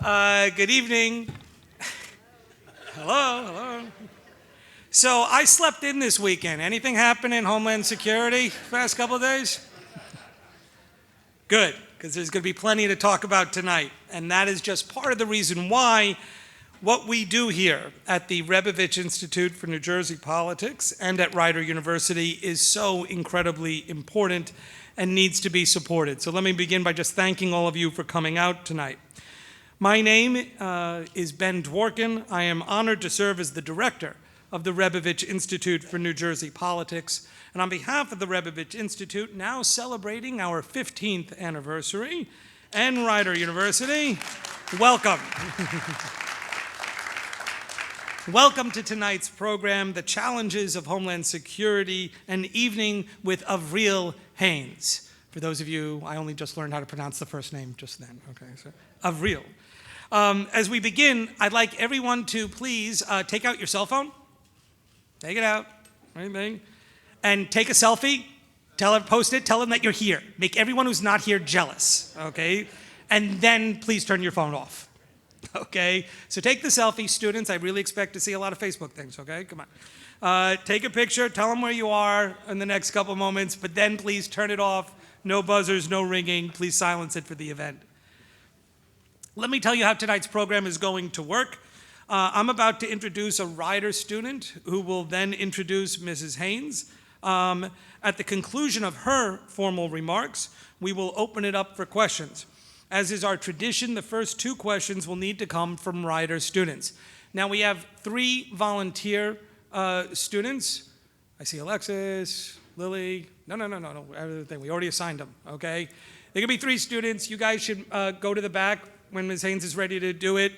Good evening. Hello. So I slept in this weekend. Anything happen in Homeland Security past couple of days? Good, because there's going to be plenty to talk about tonight. And that is just part of the reason why what we do here at the Rebovich Institute for New Jersey Politics and at Rider University is so incredibly important and needs to be supported. So let me begin by just thanking all of you for coming out tonight. My name is Ben Dworkin. I am honored to serve as the director of the Rebovich Institute for New Jersey Politics. And on behalf of the Rebovich Institute, now celebrating our 15th anniversary, and Rider University, welcome. Welcome to tonight's program, The Challenges of Homeland Security, an evening with Avril Haines. For those of you, I only just learned how to pronounce the first name just then. Okay, so Avril. As we begin, I'd like everyone to please take out your cell phone. Take it out, anything, and take a selfie. Post it, tell them that you're here. Make everyone who's not here jealous, okay? And then please turn your phone off, okay? So take the selfie, students. I really expect to see a lot of Facebook things, okay? Come on. Take a picture, tell them where you are in the next couple moments, but then please turn it off. No buzzers, no ringing. Please silence it for the event. Let me tell you how tonight's program is going to work. I'm about to introduce a Rider student who will then introduce Mrs. Haines. At the conclusion of her formal remarks, we will open it up for questions. As is our tradition, the first two questions will need to come from Rider students. Now we have 3 volunteer students. I see Alexis, Lily. No, everything. We already assigned them, okay? There can be 3 students. You guys should go to the back when Ms. Haines is ready to do it,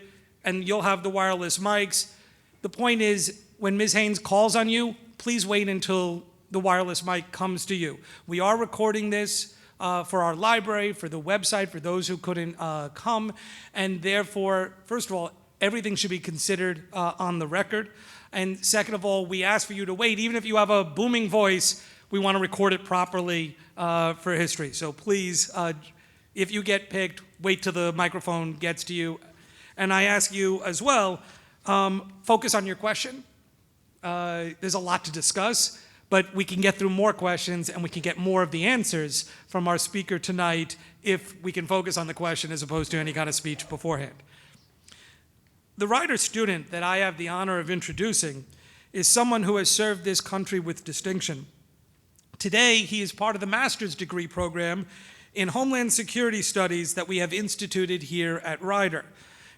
and you'll have the wireless mics. The point is, when Ms. Haines calls on you, please wait until the wireless mic comes to you. We are recording this for our library, for the website, for those who couldn't come, and therefore, first of all, everything should be considered on the record. And second of all, we ask for you to wait. Even if you have a booming voice, we want to record it properly for history. So please, if you get picked, wait till the microphone gets to you. And I ask you as well, focus on your question. There's a lot to discuss, but we can get through more questions and we can get more of the answers from our speaker tonight if we can focus on the question as opposed to any kind of speech beforehand. The Rider student that I have the honor of introducing is someone who has served this country with distinction. Today, he is part of the master's degree program in Homeland Security Studies that we have instituted here at Rider.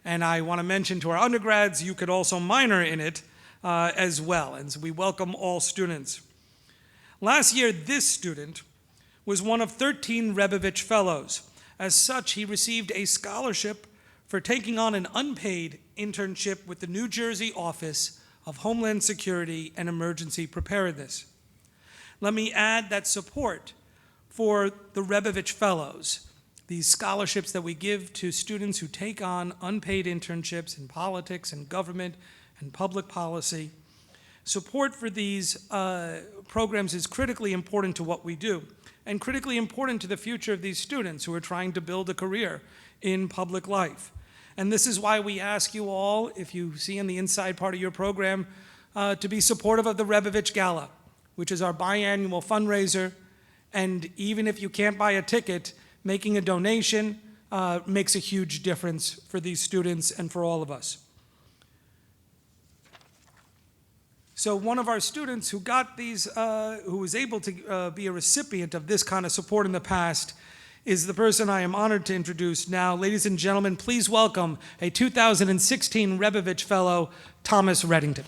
And I want to mention to our undergrads, you could also minor in it as well. And so we welcome all students. Last year, this student was one of 13 Rebovich Fellows. As such, he received a scholarship for taking on an unpaid internship with the New Jersey Office of Homeland Security and Emergency Preparedness. Let me add that support for the Rebovich Fellows, these scholarships that we give to students who take on unpaid internships in politics and government and public policy. Support for these programs is critically important to what we do and critically important to the future of these students who are trying to build a career in public life. And this is why we ask you all, if you see in the inside part of your program, to be supportive of the Rebovich Gala, which is our biannual fundraiser. And even if you can't buy a ticket, making a donation makes a huge difference for these students and for all of us. So one of our students who got these, who was able to be a recipient of this kind of support in the past is the person I am honored to introduce now. Ladies and gentlemen, please welcome a 2016 Rebovich Fellow, Thomas Reddington.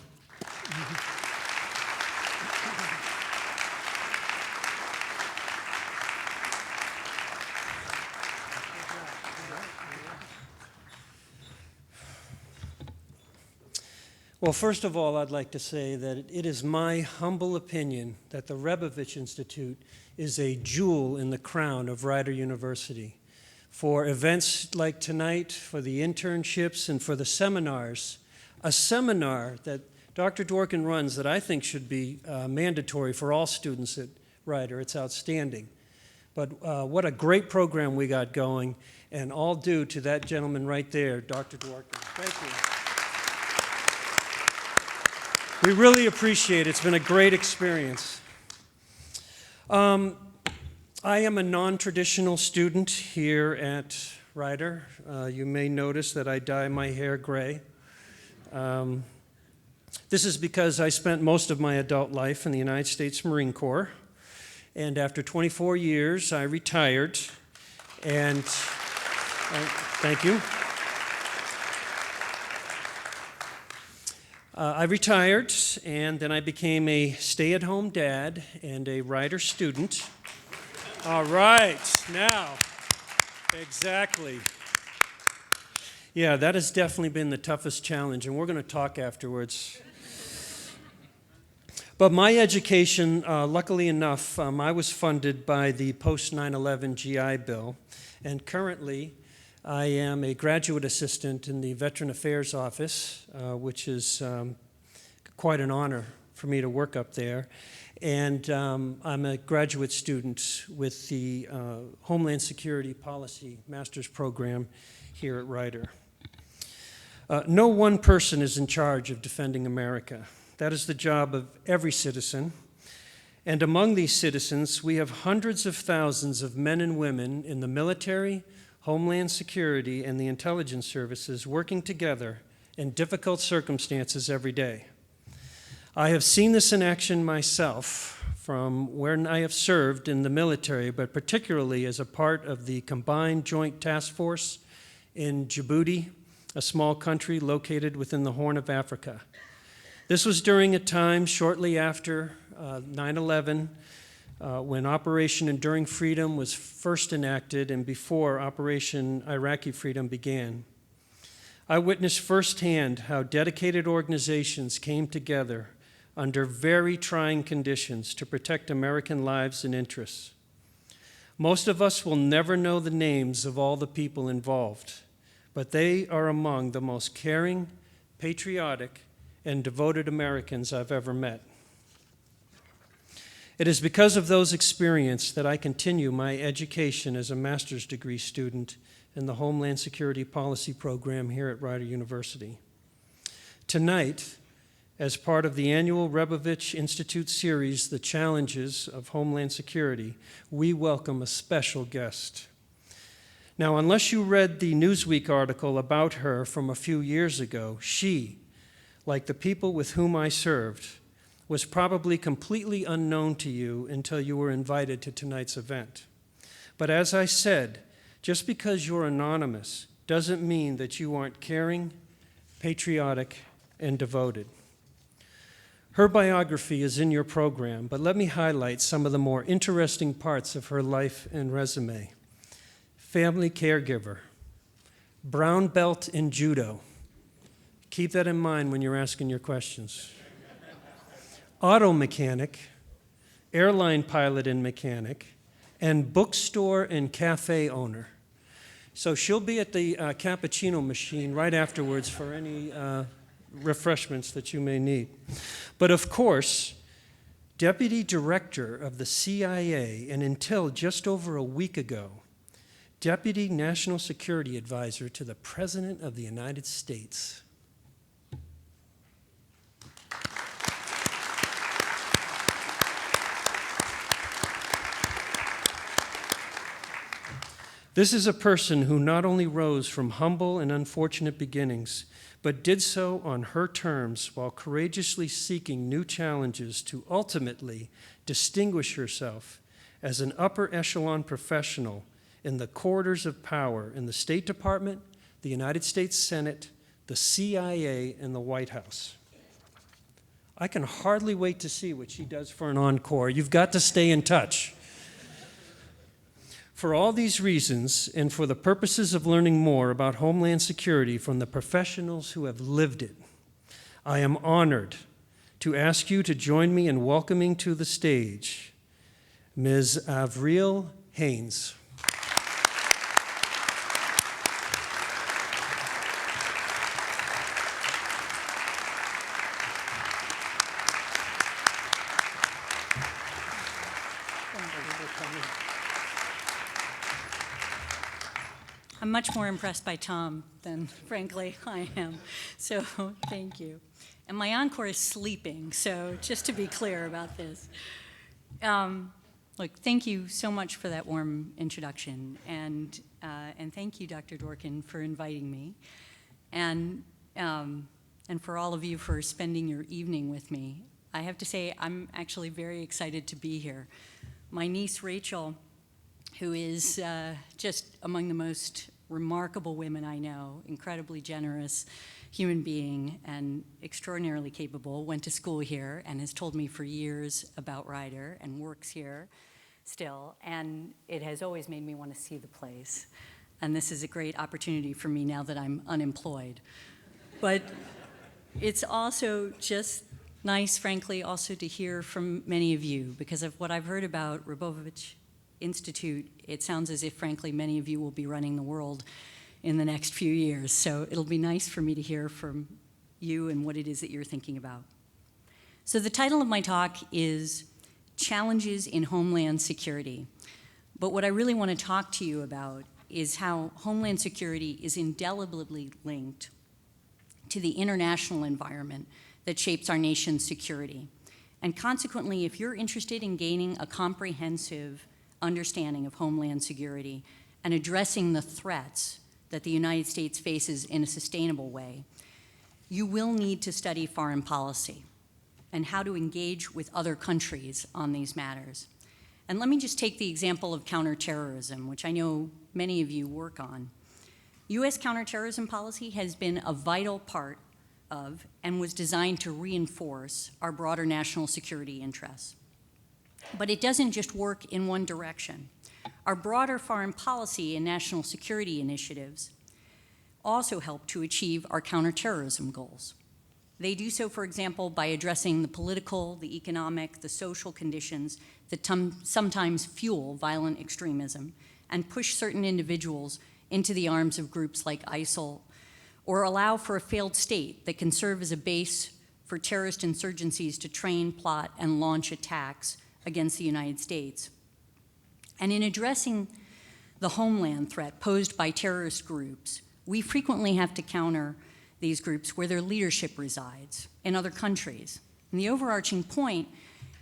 Well, first of all, I'd like to say that it is my humble opinion that the Rebovich Institute is a jewel in the crown of Rider University. For events like tonight, for the internships, and for the seminars, a seminar that Dr. Dworkin runs that I think should be mandatory for all students at Rider. It's outstanding. But what a great program we got going. and all due to that gentleman right there, Dr. Dworkin. Thank you. We really appreciate it. It's been a great experience. I am a non-traditional student here at Rider. You may notice that I dye my hair gray. This is because I spent most of my adult life in the United States Marine Corps, and after 24 years, I retired, and thank you. I retired, and then I became a stay-at-home dad and a Rider student. All right, now, exactly. Yeah, that has definitely been the toughest challenge, and we're going to talk afterwards. But my education, luckily enough, I was funded by the post-9/11 GI Bill, and currently I am a graduate assistant in the Veteran Affairs Office, which is quite an honor for me to work up there. And I'm a graduate student with the Homeland Security Policy Master's Program here at Rider. No one person is in charge of defending America. That is the job of every citizen. And among these citizens, we have hundreds of thousands of men and women in the military, Homeland Security, and the intelligence services working together in difficult circumstances every day. I have seen this in action myself from where I have served in the military, but particularly as a part of the Combined Joint Task Force in Djibouti, a small country located within the Horn of Africa. This was during a time shortly after 9/11, when Operation Enduring Freedom was first enacted and before Operation Iraqi Freedom began. I witnessed firsthand how dedicated organizations came together under very trying conditions to protect American lives and interests. Most of us will never know the names of all the people involved, but they are among the most caring, patriotic, and devoted Americans I've ever met. It is because of those experiences that I continue my education as a master's degree student in the Homeland Security Policy Program here at Rider University. Tonight, as part of the annual Rebovich Institute series, The Challenges of Homeland Security, we welcome a special guest. Now, unless you read the Newsweek article about her from a few years ago, she, like the people with whom I served, was probably completely unknown to you until you were invited to tonight's event. But as I said, just because you're anonymous doesn't mean that you aren't caring, patriotic, and devoted. Her biography is in your program, but let me highlight some of the more interesting parts of her life and resume. Family caregiver, brown belt in judo. Keep that in mind when you're asking your questions. Auto mechanic, airline pilot and mechanic, and bookstore and cafe owner. So she'll be at the cappuccino machine right afterwards for any refreshments that you may need. But of course, Deputy Director of the CIA, and until just over a week ago, Deputy National Security Advisor to the President of the United States. This is a person who not only rose from humble and unfortunate beginnings, but did so on her terms while courageously seeking new challenges to ultimately distinguish herself as an upper echelon professional in the corridors of power in the State Department, the United States Senate, the CIA, and the White House. I can hardly wait to see what she does for an encore. You've got to stay in touch. For all these reasons, and for the purposes of learning more about Homeland Security from the professionals who have lived it, I am honored to ask you to join me in welcoming to the stage Ms. Avril Haines. I'm much more impressed by Tom than, frankly, I am. So thank you. And my encore is sleeping, so just to be clear about this. Look, thank you so much for that warm introduction, and thank you, Dr. Dworkin, for inviting me, and for all of you for spending your evening with me. I have to say, I'm actually very excited to be here. My niece, Rachel, who is just among the most remarkable women I know, incredibly generous human being and extraordinarily capable, went to school here and has told me for years about Ryder and works here still, and it has always made me want to see the place. And this is a great opportunity for me now that I'm unemployed. But it's also just nice, frankly, also to hear from many of you, because of what I've heard about Rebovich Institute, it sounds as if, frankly, many of you will be running the world in the next few years. So it'll be nice for me to hear from you and what it is that you're thinking about. So the title of my talk is Challenges in Homeland Security. But what I really want to talk to you about is how Homeland Security is indelibly linked to the international environment that shapes our nation's security. And consequently, if you're interested in gaining a comprehensive understanding of Homeland Security and addressing the threats that the United States faces in a sustainable way, you will need to study foreign policy and how to engage with other countries on these matters. And let me just take the example of counterterrorism, which I know many of you work on. U.S. counterterrorism policy has been a vital part of and was designed to reinforce our broader national security interests. But it doesn't just work in one direction. Our broader foreign policy and national security initiatives also help to achieve our counterterrorism goals. They do so, for example, by addressing the political, the economic, the social conditions that sometimes fuel violent extremism and push certain individuals into the arms of groups like ISIL, or allow for a failed state that can serve as a base for terrorist insurgencies to train, plot, and launch attacks against the United States. And in addressing the homeland threat posed by terrorist groups, we frequently have to counter these groups where their leadership resides in other countries. And the overarching point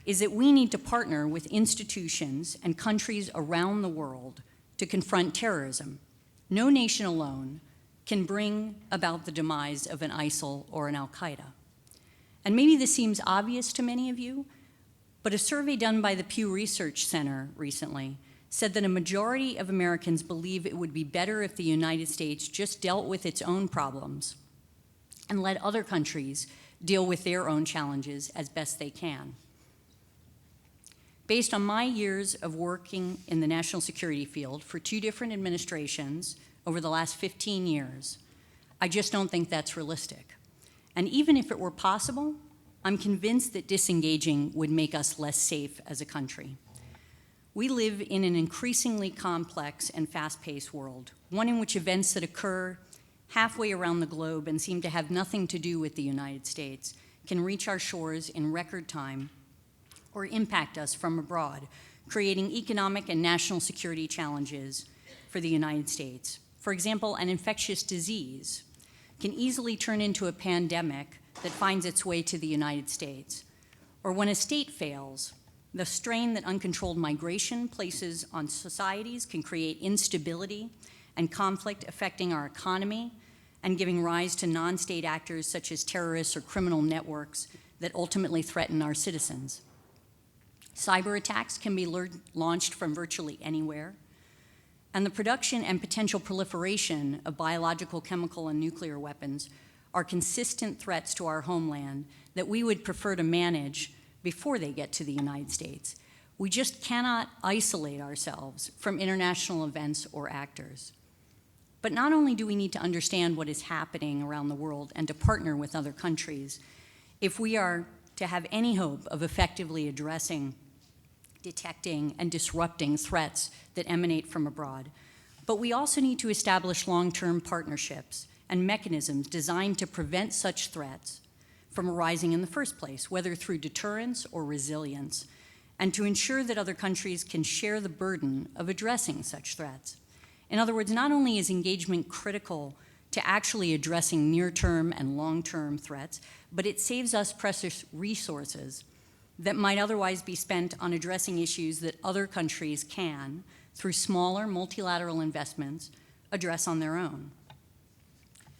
is that we need to partner with institutions and countries around the world to confront terrorism. No nation alone can bring about the demise of an ISIL or an Al-Qaeda. And maybe this seems obvious to many of you, but a survey done by the Pew Research Center recently said that a majority of Americans believe it would be better if the United States just dealt with its own problems and let other countries deal with their own challenges as best they can. Based on my years of working in the national security field for 2 different administrations over the last 15 years, I just don't think that's realistic. And even if it were possible, I'm convinced that disengaging would make us less safe as a country. We live in an increasingly complex and fast-paced world, one in which events that occur halfway around the globe and seem to have nothing to do with the United States can reach our shores in record time or impact us from abroad, creating economic and national security challenges for the United States. For example, an infectious disease can easily turn into a pandemic that finds its way to the United States. Or when a state fails, the strain that uncontrolled migration places on societies can create instability and conflict affecting our economy and giving rise to non-state actors such as terrorists or criminal networks that ultimately threaten our citizens. Cyber attacks can be launched from virtually anywhere, and the production and potential proliferation of biological, chemical, and nuclear weapons are consistent threats to our homeland that we would prefer to manage before they get to the United States. We just cannot isolate ourselves from international events or actors. But not only do we need to understand what is happening around the world and to partner with other countries, if we are to have any hope of effectively addressing, detecting, and disrupting threats that emanate from abroad, but we also need to establish long-term partnerships and mechanisms designed to prevent such threats from arising in the first place, whether through deterrence or resilience, and to ensure that other countries can share the burden of addressing such threats. In other words, not only is engagement critical to actually addressing near-term and long-term threats, but it saves us precious resources that might otherwise be spent on addressing issues that other countries can, through smaller multilateral investments, address on their own.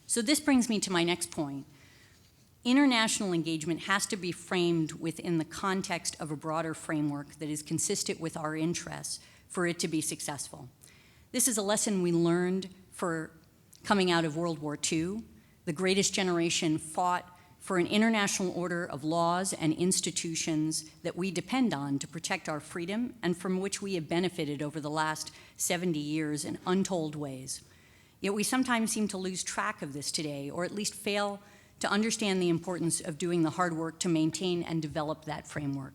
So this brings me to my next point. International engagement has to be framed within the context of a broader framework that is consistent with our interests for it to be successful. This is a lesson we learned for coming out of World War II. The greatest generation fought for an international order of laws and institutions that we depend on to protect our freedom and from which we have benefited over the last 70 years in untold ways. Yet we sometimes seem to lose track of this today, or at least fail to understand the importance of doing the hard work to maintain and develop that framework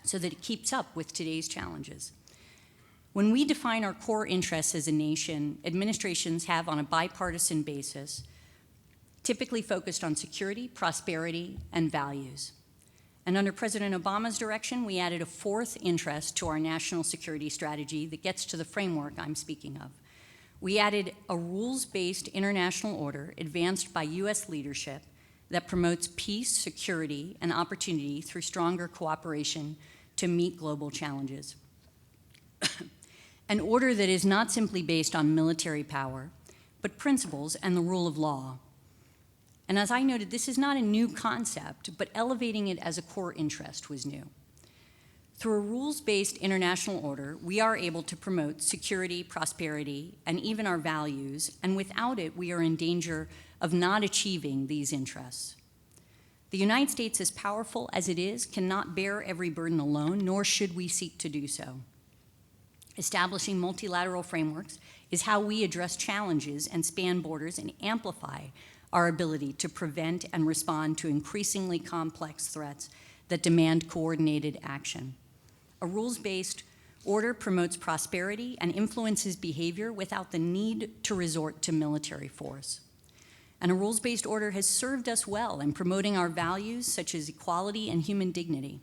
so that it keeps up with today's challenges. When we define our core interests as a nation, administrations have, on a bipartisan basis, typically focused on security, prosperity, and values. And under President Obama's direction, we added a fourth interest to our national security strategy that gets to the framework I'm speaking of. We added a rules-based international order advanced by U.S. leadership that promotes peace, security, and opportunity through stronger cooperation to meet global challenges. An order that is not simply based on military power, but principles and the rule of law. And as I noted, this is not a new concept, but elevating it as a core interest was new. Through a rules-based international order, we are able to promote security, prosperity, and even our values, and without it, we are in danger of not achieving these interests. The United States, as powerful as it is, cannot bear every burden alone, nor should we seek to do so. Establishing multilateral frameworks is how we address challenges and span borders and amplify our ability to prevent and respond to increasingly complex threats that demand coordinated action. A rules-based order promotes prosperity and influences behavior without the need to resort to military force. And a rules-based order has served us well in promoting our values such as equality and human dignity.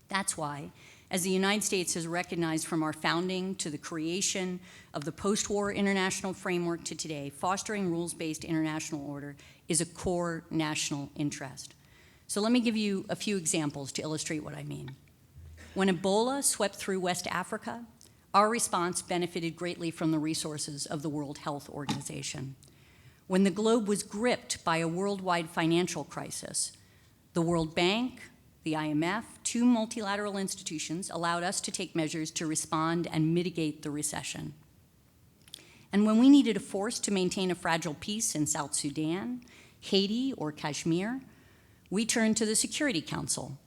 That's why, as the United States has recognized from our founding to the creation of the post-war international framework to today, fostering rules-based international order is a core national interest. So let me give you a few examples to illustrate what I mean. When Ebola swept through West Africa, our response benefited greatly from the resources of the World Health Organization. When the globe was gripped by a worldwide financial crisis, the World Bank, the IMF, two multilateral institutions allowed us to take measures to respond and mitigate the recession. And when we needed a force to maintain a fragile peace in South Sudan, Haiti, or Kashmir, we turned to the Security Council,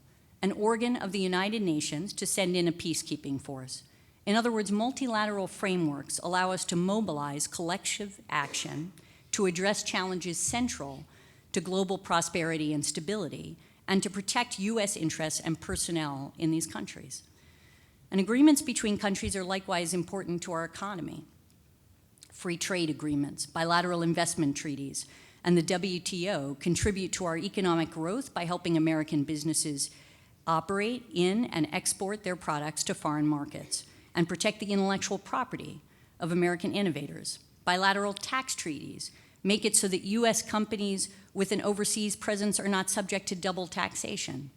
an organ of the United Nations, to send in a peacekeeping force. In other words, multilateral frameworks allow us to mobilize collective action to address challenges central to global prosperity and stability, and to protect U.S. interests and personnel in these countries. And agreements between countries are likewise important to our economy. Free trade agreements, bilateral investment treaties, and the WTO contribute to our economic growth by helping American businesses operate in and export their products to foreign markets and protect the intellectual property of American innovators. Bilateral tax treaties make it so that U.S. companies with an overseas presence are not subject to double taxation.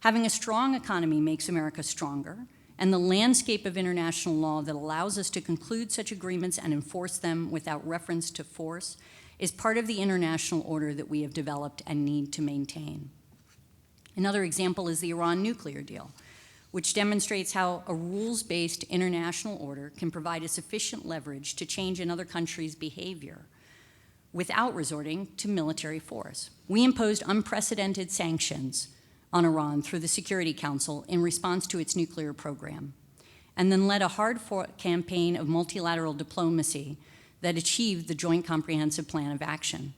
Having a strong economy makes America stronger, and the landscape of international law that allows us to conclude such agreements and enforce them without reference to force is part of the international order that we have developed and need to maintain. Another example is the Iran nuclear deal, which demonstrates how a rules-based international order can provide a sufficient leverage to change another country's behavior without resorting to military force. We imposed unprecedented sanctions on Iran through the Security Council in response to its nuclear program, and then led a hard-fought campaign of multilateral diplomacy that achieved the Joint Comprehensive Plan of Action.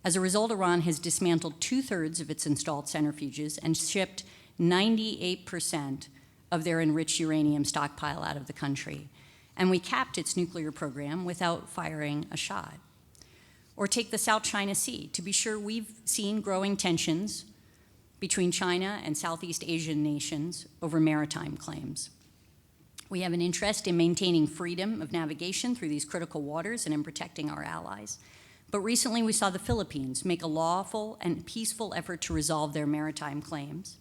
As a result, Iran has dismantled 2/3 of its installed centrifuges and shipped 98% of their enriched uranium stockpile out of the country, and we capped its nuclear program without firing a shot. Or take the South China Sea. To be sure, we've seen growing tensions between China and Southeast Asian nations over maritime claims. We have an interest in maintaining freedom of navigation through these critical waters and in protecting our allies. But recently we saw the Philippines make a lawful and peaceful effort to resolve their maritime claims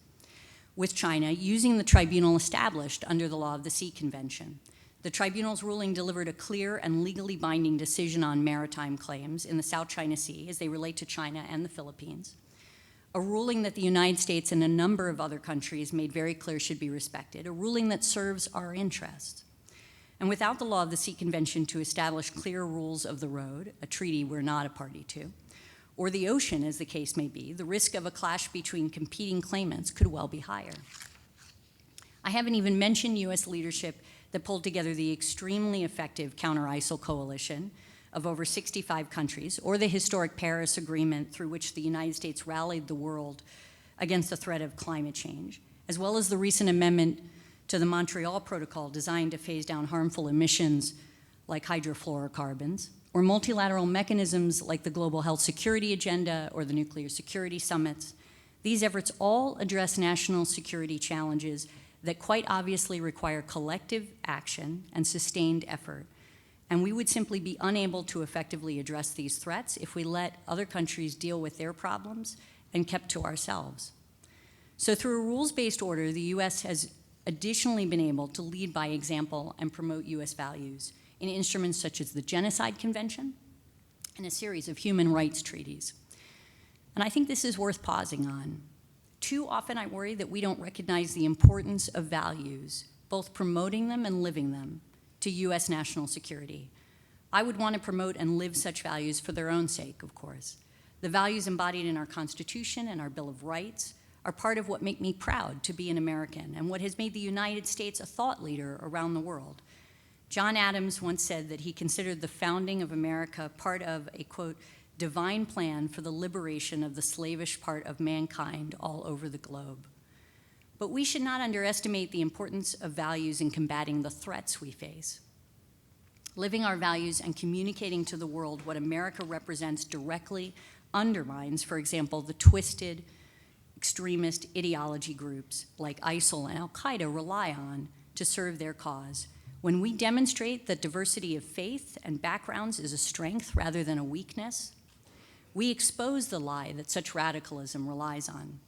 with China using the tribunal established under the Law of the Sea Convention. The tribunal's ruling delivered a clear and legally binding decision on maritime claims in the South China Sea as they relate to China and the Philippines, a ruling that the United States and a number of other countries made very clear should be respected, a ruling that serves our interests. And without the Law of the Sea Convention to establish clear rules of the road, a treaty we're not a party to, or the ocean, as the case may be, the risk of a clash between competing claimants could well be higher. I haven't even mentioned U.S. leadership that pulled together the extremely effective counter-ISIL coalition of over 65 countries, or the historic Paris Agreement through which the United States rallied the world against the threat of climate change, as well as the recent amendment to the Montreal Protocol designed to phase down harmful emissions like hydrofluorocarbons, or multilateral mechanisms like the Global Health Security Agenda or the Nuclear Security Summits. These efforts all address national security challenges that quite obviously require collective action and sustained effort. And we would simply be unable to effectively address these threats if we let other countries deal with their problems and kept to ourselves. So through a rules-based order, the U.S. has additionally been able to lead by example and promote U.S. values in instruments such as the Genocide Convention and a series of human rights treaties. And I think this is worth pausing on. Too often I worry that we don't recognize the importance of values, both promoting them and living them, to U.S. national security. I would want to promote and live such values for their own sake, of course. The values embodied in our Constitution and our Bill of Rights are part of what make me proud to be an American and what has made the United States a thought leader around the world. John Adams once said that he considered the founding of America part of a, quote, divine plan for the liberation of the slavish part of mankind all over the globe. But we should not underestimate the importance of values in combating the threats we face. Living our values and communicating to the world what America represents directly undermines, for example, the twisted, extremist ideology groups like ISIL and Al-Qaeda rely on to serve their cause. When we demonstrate that diversity of faith and backgrounds is a strength rather than a weakness, we expose the lie that such radicalism relies on.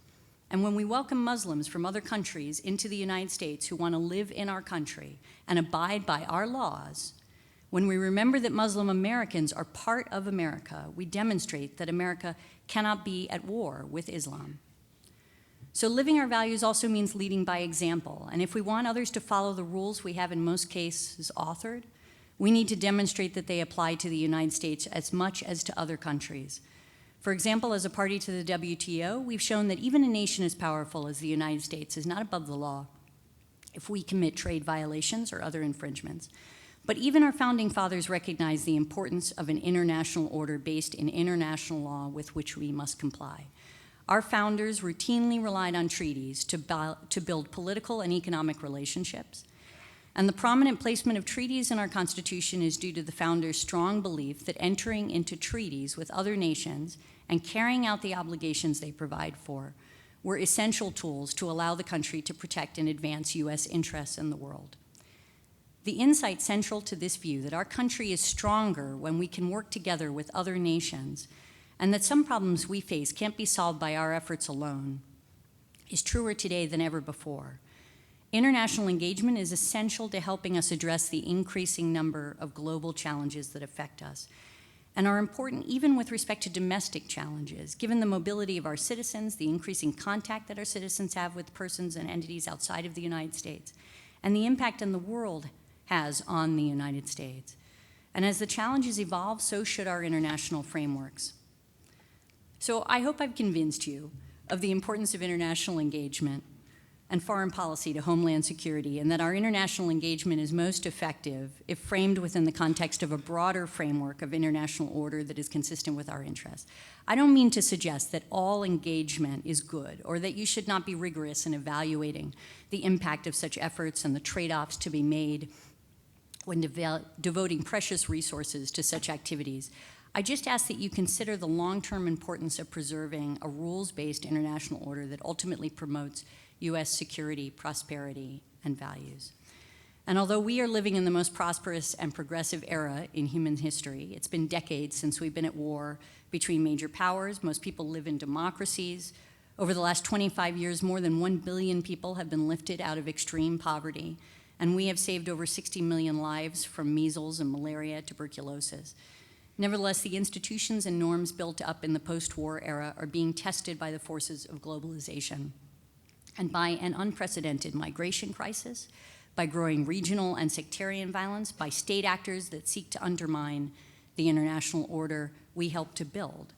And when we welcome Muslims from other countries into the United States who want to live in our country and abide by our laws, when we remember that Muslim Americans are part of America, we demonstrate that America cannot be at war with Islam. So living our values also means leading by example. And if we want others to follow the rules we have in most cases authored, we need to demonstrate that they apply to the United States as much as to other countries. For example, as a party to the WTO, we've shown that even a nation as powerful as the United States is not above the law if we commit trade violations or other infringements. But even our founding fathers recognized the importance of an international order based in international law with which we must comply. Our founders routinely relied on treaties to build political and economic relationships. And the prominent placement of treaties in our Constitution is due to the founders' strong belief that entering into treaties with other nations and carrying out the obligations they provide for were essential tools to allow the country to protect and advance U.S. interests in the world. The insight central to this view that our country is stronger when we can work together with other nations and that some problems we face can't be solved by our efforts alone is truer today than ever before. International engagement is essential to helping us address the increasing number of global challenges that affect us and are important even with respect to domestic challenges, given the mobility of our citizens, the increasing contact that our citizens have with persons and entities outside of the United States, and the impact in the world has on the United States. And as the challenges evolve, so should our international frameworks. So I hope I've convinced you of the importance of international engagement and foreign policy to Homeland Security, and that our international engagement is most effective if framed within the context of a broader framework of international order that is consistent with our interests. I don't mean to suggest that all engagement is good or that you should not be rigorous in evaluating the impact of such efforts and the trade-offs to be made when devoting precious resources to such activities. I just ask that you consider the long-term importance of preserving a rules-based international order that ultimately promotes U.S. security, prosperity, and values. And although we are living in the most prosperous and progressive era in human history, it's been decades since we've been at war between major powers. Most people live in democracies. Over the last 25 years, more than 1 billion people have been lifted out of extreme poverty, and we have saved over 60 million lives from measles and malaria, tuberculosis. Nevertheless, the institutions and norms built up in the post-war era are being tested by the forces of globalization and by an unprecedented migration crisis, by growing regional and sectarian violence, by state actors that seek to undermine the international order we help to build.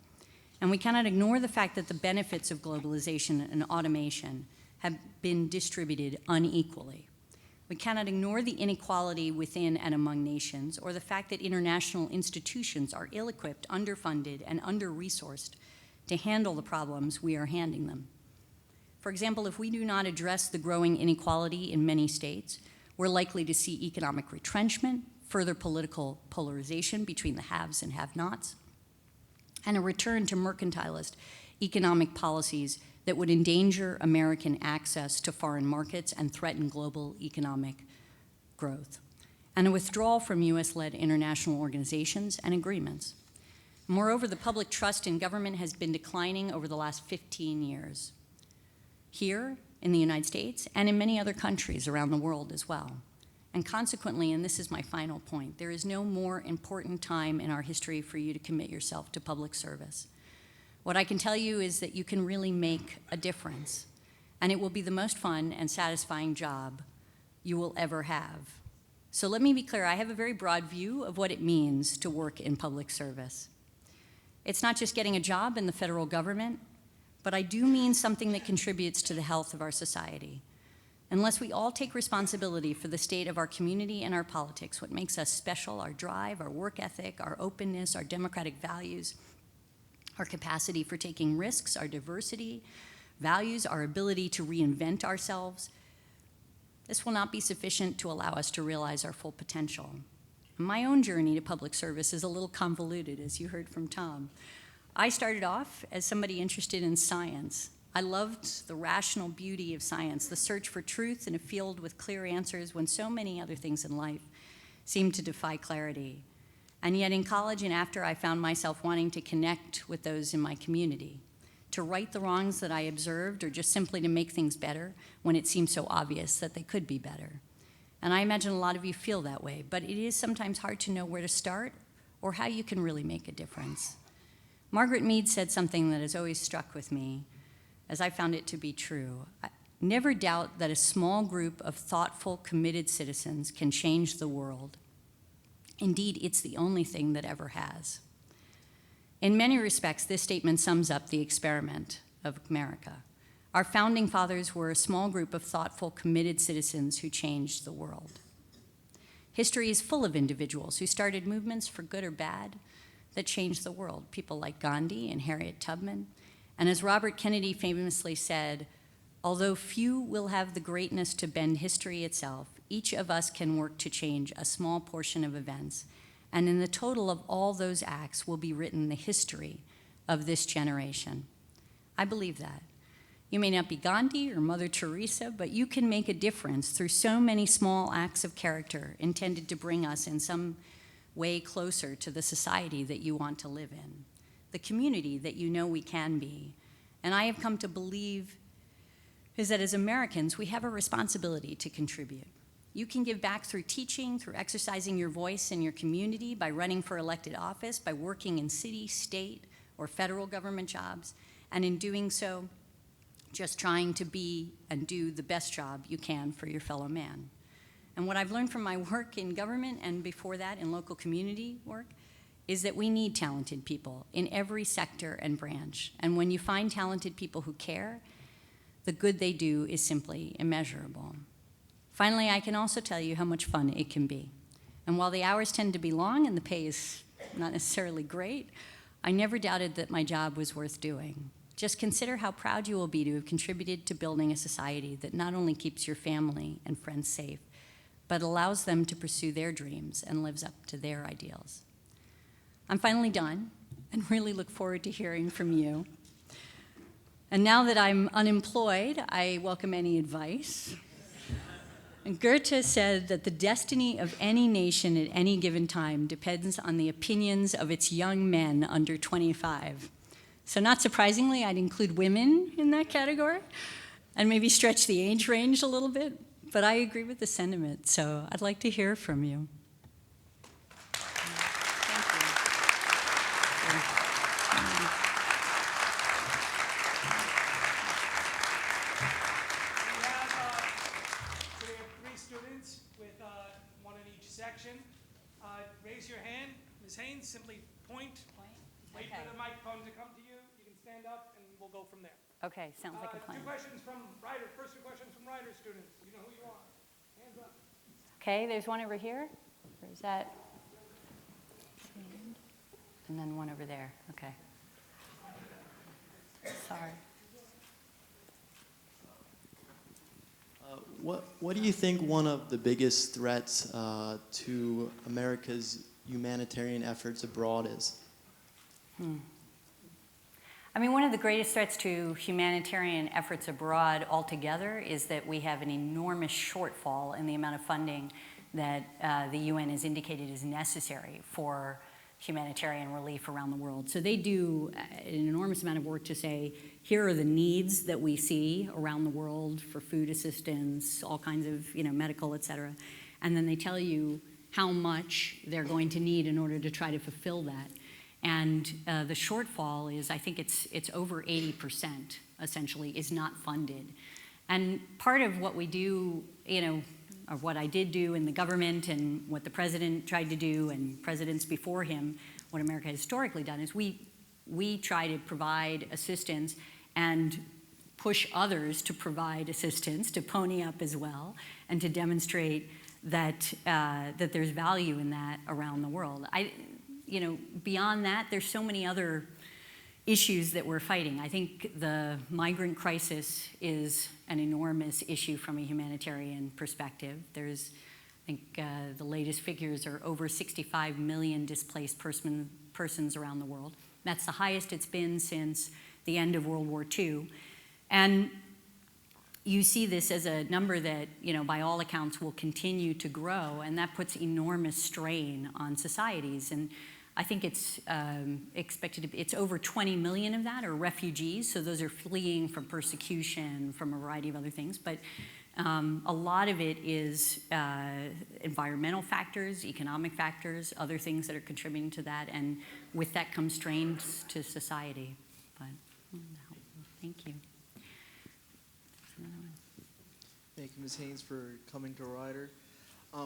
And we cannot ignore the fact that the benefits of globalization and automation have been distributed unequally. We cannot ignore the inequality within and among nations, or the fact that international institutions are ill-equipped, underfunded, and under-resourced to handle the problems we are handing them. For example, if we do not address the growing inequality in many states, we're likely to see economic retrenchment, further political polarization between the haves and have-nots, and a return to mercantilist economic policies that would endanger American access to foreign markets and threaten global economic growth, and a withdrawal from US-led international organizations and agreements. Moreover, the public trust in government has been declining over the last 15 years, here in the United States and in many other countries around the world as well. And consequently, and this is my final point, there is no more important time in our history for you to commit yourself to public service. What I can tell you is that you can really make a difference, and it will be the most fun and satisfying job you will ever have. So let me be clear, I have a very broad view of what it means to work in public service. It's not just getting a job in the federal government, but I do mean something that contributes to the health of our society. Unless we all take responsibility for the state of our community and our politics, what makes us special, our drive, our work ethic, our openness, our democratic values, our capacity for taking risks, our diversity, values, our ability to reinvent ourselves, this will not be sufficient to allow us to realize our full potential. My own journey to public service is a little convoluted, as you heard from Tom. I started off as somebody interested in science. I loved the rational beauty of science, the search for truth in a field with clear answers when so many other things in life seemed to defy clarity. And yet in college and after, I found myself wanting to connect with those in my community, to right the wrongs that I observed, or just simply to make things better when it seemed so obvious that they could be better. And I imagine a lot of you feel that way, but it is sometimes hard to know where to start or how you can really make a difference. Margaret Mead said something that has always struck with me, as I found it to be true. Never doubt that a small group of thoughtful, committed citizens can change the world. Indeed, it's the only thing that ever has. In many respects, this statement sums up the experiment of America. Our founding fathers were a small group of thoughtful, committed citizens who changed the world. History is full of individuals who started movements, for good or bad, that changed the world. People like Gandhi and Harriet Tubman. And as Robert Kennedy famously said, although few will have the greatness to bend history itself, each of us can work to change a small portion of events, and in the total of all those acts will be written the history of this generation. I believe that. You may not be Gandhi or Mother Teresa, but you can make a difference through so many small acts of character intended to bring us in some way closer to the society that you want to live in, the community that you know we can be. And I have come to believe is that as Americans, we have a responsibility to contribute. You can give back through teaching, through exercising your voice in your community, by running for elected office, by working in city, state, or federal government jobs, and in doing so, just trying to be and do the best job you can for your fellow man. And what I've learned from my work in government and before that in local community work is that we need talented people in every sector and branch. And when you find talented people who care, the good they do is simply immeasurable. Finally, I can also tell you how much fun it can be. And while the hours tend to be long and the pay is not necessarily great, I never doubted that my job was worth doing. Just consider how proud you will be to have contributed to building a society that not only keeps your family and friends safe, but allows them to pursue their dreams and lives up to their ideals. I'm finally done and really look forward to hearing from you. And now that I'm unemployed, I welcome any advice. And Goethe said that the destiny of any nation at any given time depends on the opinions of its young men under 25. So not surprisingly, I'd include women in that category and maybe stretch the age range a little bit, but I agree with the sentiment, so I'd like to hear from you. Raise your hand. Ms. Haines, simply point. Wait for the microphone to come to you. You can stand up and we'll go from there. Okay, sounds like a plan. Two questions from Ryder. First two questions from Ryder students. You know who you are. Hands up. Okay, there's one over here. Or is that? And then one over there. Okay. Sorry. What do you think one of the biggest threats to America's humanitarian efforts abroad is? I mean, one of the greatest threats to humanitarian efforts abroad altogether is that we have an enormous shortfall in the amount of funding that the UN has indicated is necessary for humanitarian relief around the world. So they do an enormous amount of work to say, here are the needs that we see around the world for food assistance, all kinds of, medical, et cetera. And then they tell you how much they're going to need in order to try to fulfill that. And the shortfall is, I think it's over 80%, essentially, is not funded. And part of what we do, or what I did do in the government and what the president tried to do and presidents before him, what America has historically done is we try to provide assistance and push others to provide assistance, to pony up as well, and to demonstrate that that there's value in that around the world. Beyond that, there's so many other issues that we're fighting. I think the migrant crisis is an enormous issue from a humanitarian perspective. There's, I think the latest figures are over 65 million displaced persons around the world. That's the highest it's been since the end of World War II. And you see this as a number that, by all accounts will continue to grow, and that puts enormous strain on societies. And I think it's expected to be, it's over 20 million of that are refugees, so those are fleeing from persecution, from a variety of other things. But a lot of it is environmental factors, economic factors, other things that are contributing to that, and with that comes strains to society. But thank you. Thank you, Ms. Haines, for coming to Ryder.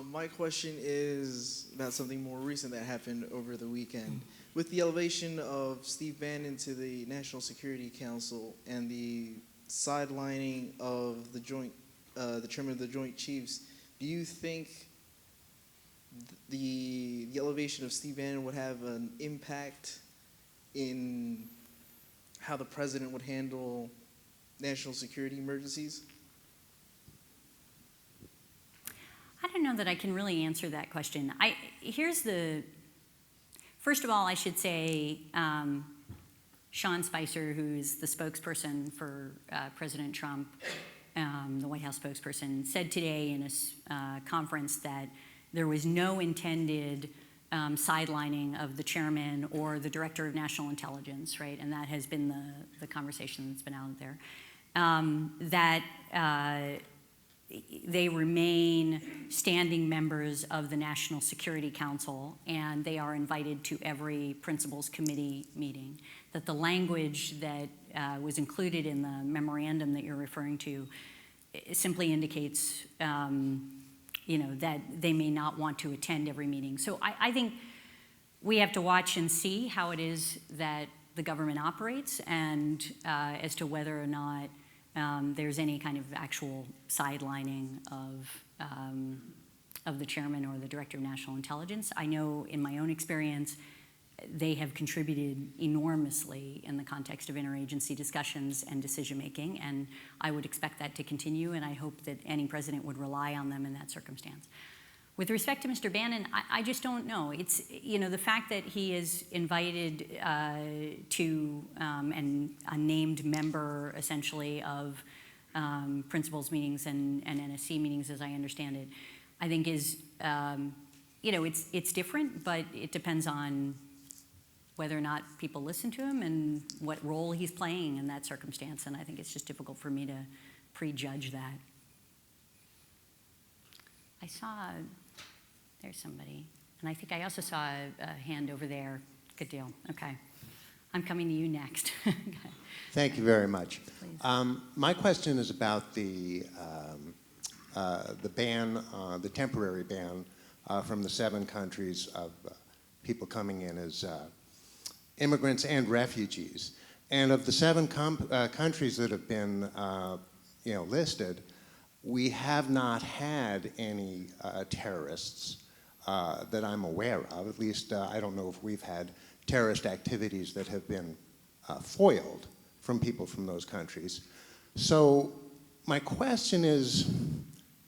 My question is about something more recent that happened over the weekend. With the elevation of Steve Bannon to the National Security Council and the sidelining of the chairman of the Joint Chiefs, do you think the elevation of Steve Bannon would have an impact in how the president would handle national security emergencies? I don't know that I can really answer that question. First of all, I should say Sean Spicer, who's the spokesperson for President Trump, the White House spokesperson, said today in a conference that there was no intended sidelining of the chairman or the director of national intelligence, right? And that has been the conversation that's been out there. They remain standing members of the National Security Council, and they are invited to every Principals Committee meeting. That the language that was included in the memorandum that you're referring to simply indicates, that they may not want to attend every meeting. So I think we have to watch and see how it is that the government operates, and as to whether or not there's any kind of actual sidelining of the chairman or the director of national intelligence. I know in my own experience, they have contributed enormously in the context of interagency discussions and decision-making, and I would expect that to continue, and I hope that any president would rely on them in that circumstance. With respect to Mr. Bannon, I just don't know. It's, the fact that he is invited to, and a named member, essentially, of principals meetings and NSC meetings, as I understand it, I think is, it's different, but it depends on whether or not people listen to him and what role he's playing in that circumstance. And I think it's just difficult for me to prejudge that. I saw, there's somebody, and I think I also saw a hand over there. Good deal, okay. I'm coming to you next. Thank you very much. Please. My question is about the ban, the temporary ban from the 7 countries of people coming in as immigrants and refugees. And of the 7 countries that have been listed, we have not had any terrorists that I'm aware of. At least I don't know if we've had terrorist activities that have been foiled from people from those countries. So my question is,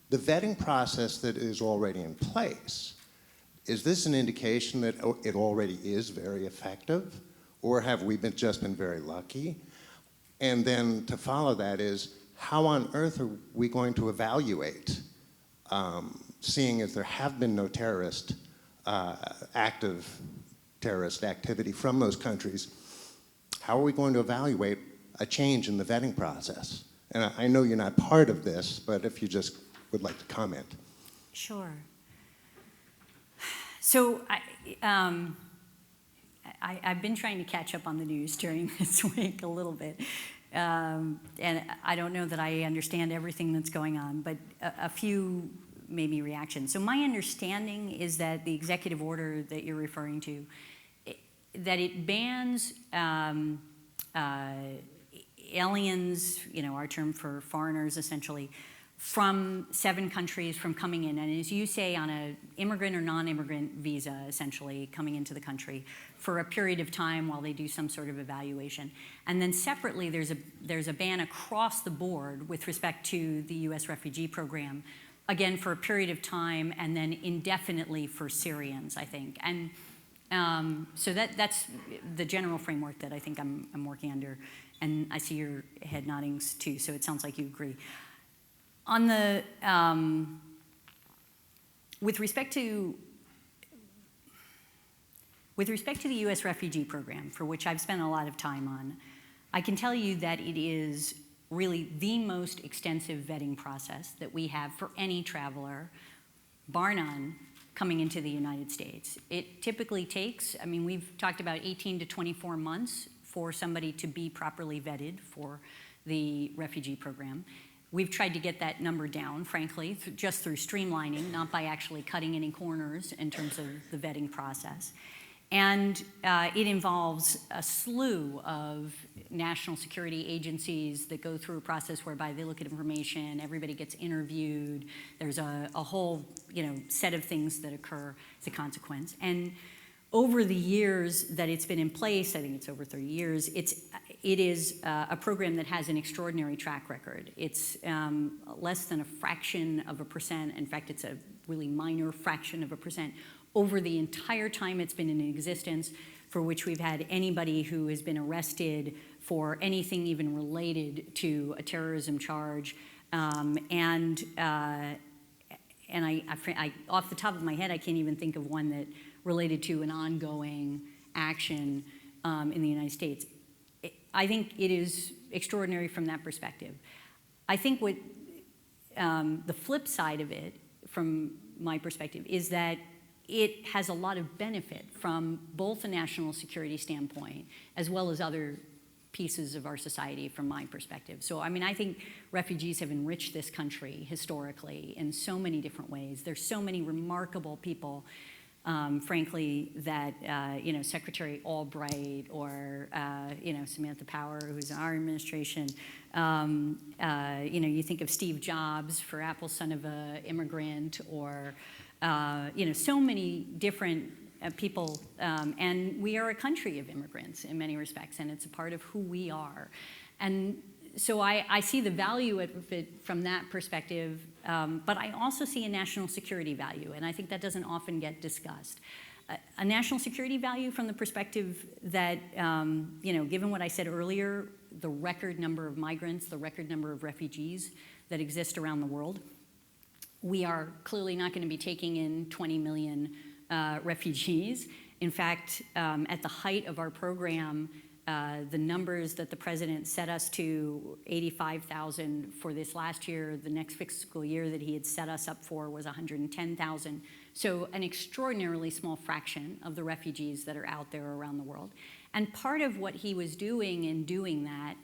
the vetting process that is already in place, is this an indication that it already is very effective, or have we just been very lucky? And then to follow that is, how on earth are we going to evaluate, seeing as there have been no active terrorist activity from those countries, how are we going to evaluate a change in the vetting process? And I know you're not part of this, but if you just would like to comment. Sure. So I've been trying to catch up on the news during this week a little bit. And I don't know that I understand everything that's going on, but a few maybe reactions. So my understanding is that the executive order that you're referring to, that it bans aliens, our term for foreigners essentially, from 7 countries from coming in, and as you say, on an immigrant or non-immigrant visa, essentially, coming into the country for a period of time while they do some sort of evaluation. And then separately, there's a ban across the board with respect to the U.S. refugee program, again, for a period of time, and then indefinitely for Syrians, I think. And so that's the general framework that I think I'm working under, and I see your head nodding too, so it sounds like you agree. On the, with respect to the U.S. refugee program, for which I've spent a lot of time on, I can tell you that it is really the most extensive vetting process that we have for any traveler, bar none, coming into the United States. It typically takes, we've talked about 18 to 24 months for somebody to be properly vetted for the refugee program. We've tried to get that number down, frankly, just through streamlining, not by actually cutting any corners in terms of the vetting process. And it involves a slew of national security agencies that go through a process whereby they look at information, everybody gets interviewed, there's a whole set of things that occur as a consequence. And over the years that it's been in place, I think it's over 30 years, it is a program that has an extraordinary track record. It's less than a fraction of a percent. In fact, it's a really minor fraction of a percent over the entire time it's been in existence, for which we've had anybody who has been arrested for anything even related to a terrorism charge. And I, off the top of my head, I can't even think of one that related to an ongoing action in the United States. I think it is extraordinary from that perspective. I think what the flip side of it, from my perspective, is that it has a lot of benefit from both a national security standpoint as well as other pieces of our society from my perspective. So, I think refugees have enriched this country historically in so many different ways. There's so many remarkable people, frankly, that, Secretary Albright or, Samantha Power, who's in our administration, you think of Steve Jobs, for Apple, son of an immigrant, or, so many different people, and we are a country of immigrants in many respects, and it's a part of who we are. And so I see the value of it from that perspective, but I also see a national security value, and I think that doesn't often get discussed. A national security value from the perspective that, given what I said earlier, the record number of migrants, the record number of refugees that exist around the world. We are clearly not going to be taking in 20 million refugees. In fact, at the height of our program, the numbers that the president set us to, 85,000 for this last year, the next fiscal year that he had set us up for was 110,000. So an extraordinarily small fraction of the refugees that are out there around the world. And part of what he was doing in doing that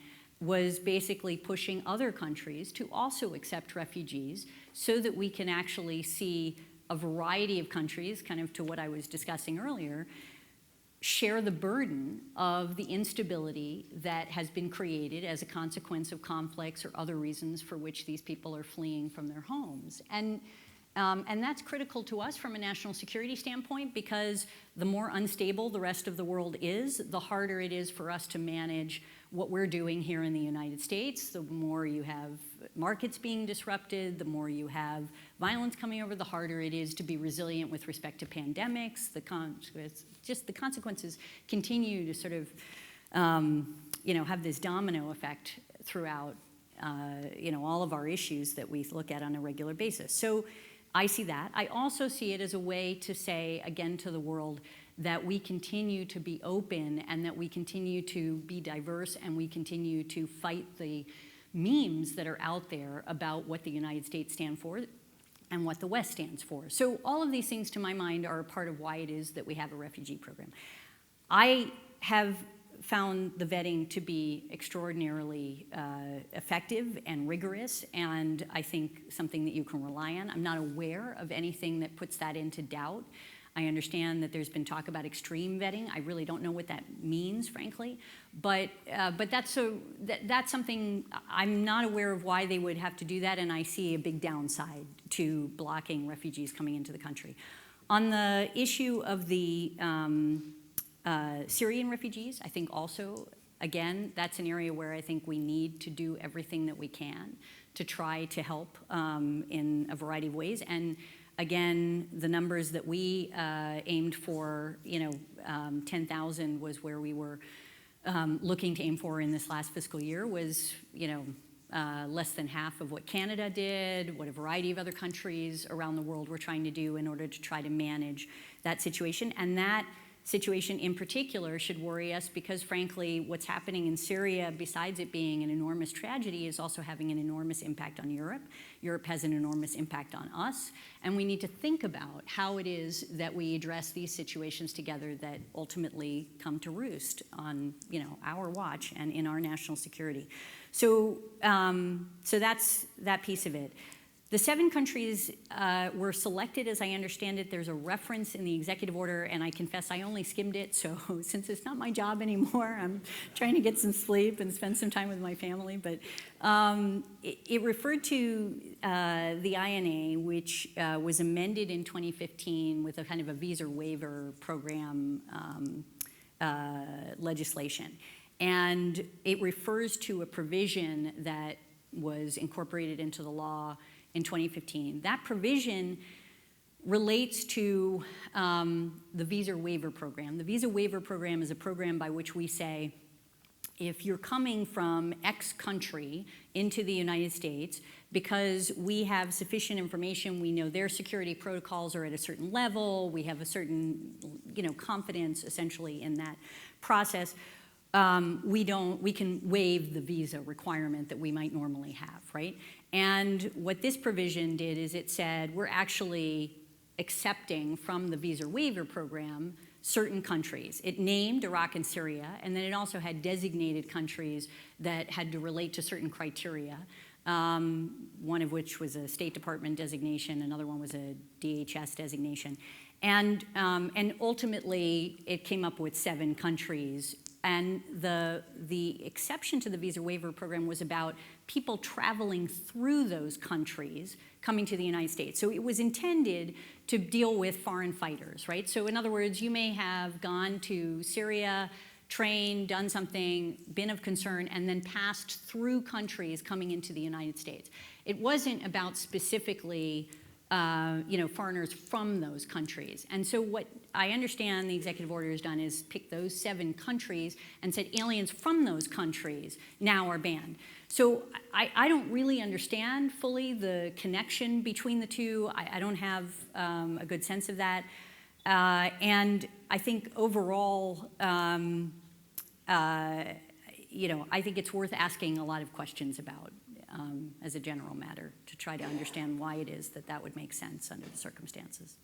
was basically pushing other countries to also accept refugees so that we can actually see a variety of countries, kind of to what I was discussing earlier, share the burden of the instability that has been created as a consequence of conflicts or other reasons for which these people are fleeing from their homes. And that's critical to us from a national security standpoint, because the more unstable the rest of the world is, the harder it is for us to manage what we're doing here in the United States. The more you have markets being disrupted, the more you have violence coming over, the harder it is to be resilient with respect to pandemics. The consequences continue to sort of have this domino effect throughout all of our issues that we look at on a regular basis. So I see that. I also see it as a way to say, again, to the world, that we continue to be open and that we continue to be diverse and we continue to fight the memes that are out there about what the United States stand for and what the West stands for. So all of these things, to my mind, are a part of why it is that we have a refugee program. I have found the vetting to be extraordinarily effective and rigorous, and I think something that you can rely on. I'm not aware of anything that puts that into doubt. I understand that there's been talk about extreme vetting. I really don't know what that means, frankly. But that's something, I'm not aware of why they would have to do that, and I see a big downside to blocking refugees coming into the country. On the issue of the Syrian refugees, I think also, again, that's an area where I think we need to do everything that we can to try to help in a variety of ways. And again, the numbers that we aimed for, 10,000 was where we were looking to aim for in this last fiscal year, was, less than half of what Canada did, what a variety of other countries around the world were trying to do in order to try to manage that situation. And that situation in particular should worry us because, frankly, what's happening in Syria, besides it being an enormous tragedy, is also having an enormous impact on Europe. Europe has an enormous impact on us, and we need to think about how it is that we address these situations together that ultimately come to roost on, our watch and in our national security. So that's that piece of it. The 7 countries were selected, as I understand it. There's a reference in the executive order, and I confess I only skimmed it, so since it's not my job anymore, I'm trying to get some sleep and spend some time with my family. But it referred to the INA, which was amended in 2015 with a kind of a visa waiver program legislation. And it refers to a provision that was incorporated into the law in 2015. That provision relates to the visa waiver program. The visa waiver program is a program by which we say, if you're coming from X country into the United States, because we have sufficient information, we know their security protocols are at a certain level, we have a certain, confidence essentially in that process, we can waive the visa requirement that we might normally have, right? And what this provision did is it said we're actually accepting from the visa waiver program certain countries. It named Iraq and Syria, and then it also had designated countries that had to relate to certain criteria, one of which was a State Department designation, another one was a DHS designation. And ultimately, it came up with 7 countries. And the exception to the visa waiver program was about people traveling through those countries coming to the United States. So it was intended to deal with foreign fighters, right? So in other words, you may have gone to Syria, trained, done something, been of concern, and then passed through countries coming into the United States. It wasn't about specifically foreigners from those countries. And so what I understand the executive order has done is pick those 7 countries and said aliens from those countries now are banned. So I don't really understand fully the connection between the two. I don't have a good sense of that. And I think overall, I think it's worth asking a lot of questions about as a general matter to try to understand why it is that that would make sense under the circumstances.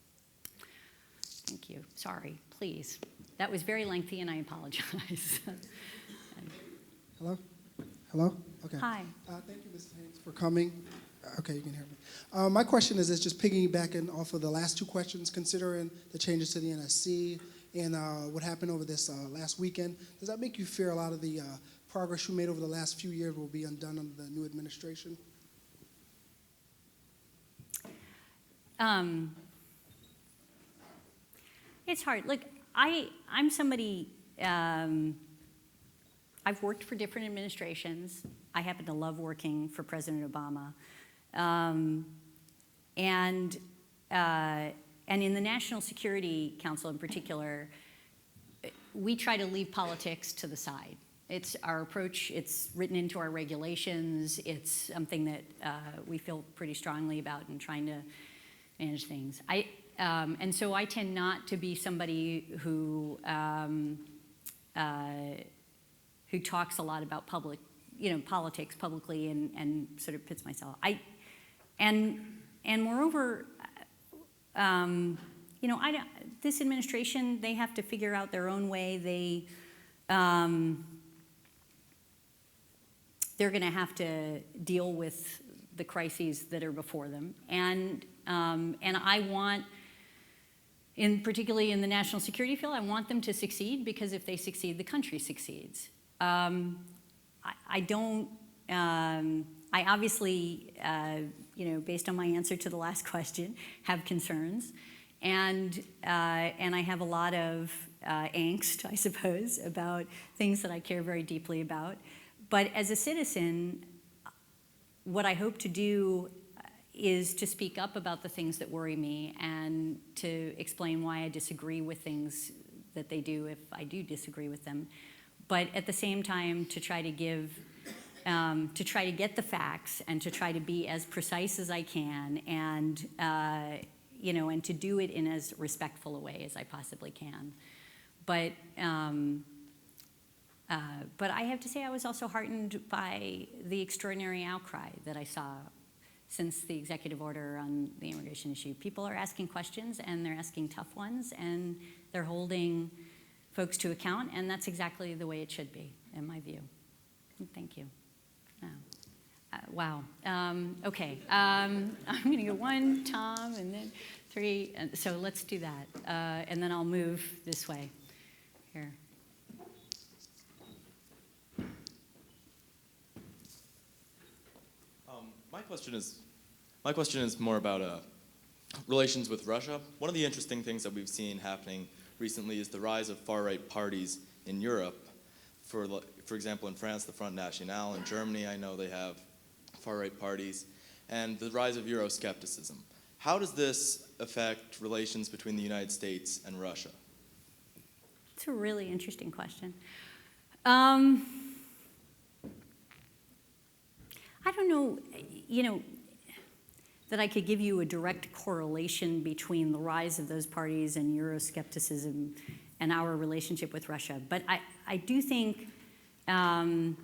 Thank you. Sorry, please. That was very lengthy and I apologize. Hello? Hello? Okay. Hi. Thank you, Ms. Haines, for coming. Okay, you can hear me. My question is just piggybacking off of the last 2 questions, considering the changes to the NSC and what happened over this last weekend. Does that make you fear a lot of the progress you made over the last few years will be undone under the new administration? It's hard. Look, I'm somebody, I've worked for different administrations. I happen to love working for President Obama. And in the National Security Council in particular, we try to leave politics to the side. It's our approach, it's written into our regulations, it's something that we feel pretty strongly about in trying to manage things. And so I tend not to be somebody who talks a lot about politics publicly and sort of pits myself. And moreover, this administration, they have to figure out their own way. They're going to have to deal with the crises that are before them, and I want, particularly in the national security field, I want them to succeed because if they succeed, the country succeeds. I don't. I obviously, based on my answer to the last question, have concerns, and I have a lot of angst, I suppose, about things that I care very deeply about. But as a citizen, what I hope to do is to speak up about the things that worry me and to explain why I disagree with things that they do if I do disagree with them. But at the same time, to try to get the facts and to try to be as precise as I can and and to do it in as respectful a way as I possibly can. But I have to say I was also heartened by the extraordinary outcry that I saw since the executive order on the immigration issue. People are asking questions, and they're asking tough ones, and they're holding folks to account, and that's exactly the way it should be, in my view. Thank you. Wow. Okay. I'm going to go 1, Tom, and then 3. So let's do that, and then I'll move this way. Here. My question is more about relations with Russia. One of the interesting things that we've seen happening recently is the rise of far-right parties in Europe. For example, in France, the Front National. In Germany, I know they have far-right parties. And the rise of Euroscepticism. How does this affect relations between the United States and Russia? It's a really interesting question. I don't know, that I could give you a direct correlation between the rise of those parties and Euroscepticism and our relationship with Russia. But I do think trying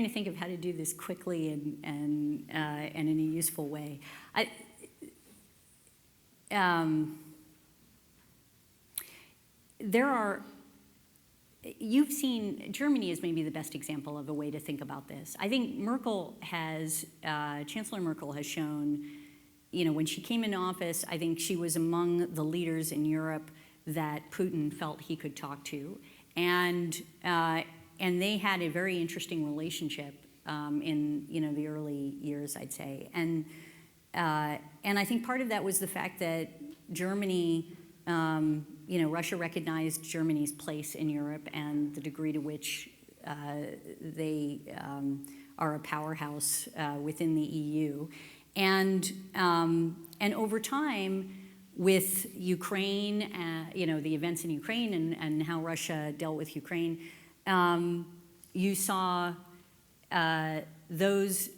to think of how to do this quickly and in a useful way. You've seen, Germany is maybe the best example of a way to think about this. I think Chancellor Merkel has shown, when she came into office, I think she was among the leaders in Europe that Putin felt he could talk to. And they had a very interesting relationship in the early years, I'd say. And I think part of that was the fact that Germany, Russia recognized Germany's place in Europe and the degree to which they are a powerhouse within the EU. And over time, with Ukraine, the events in Ukraine and how Russia dealt with Ukraine, you saw those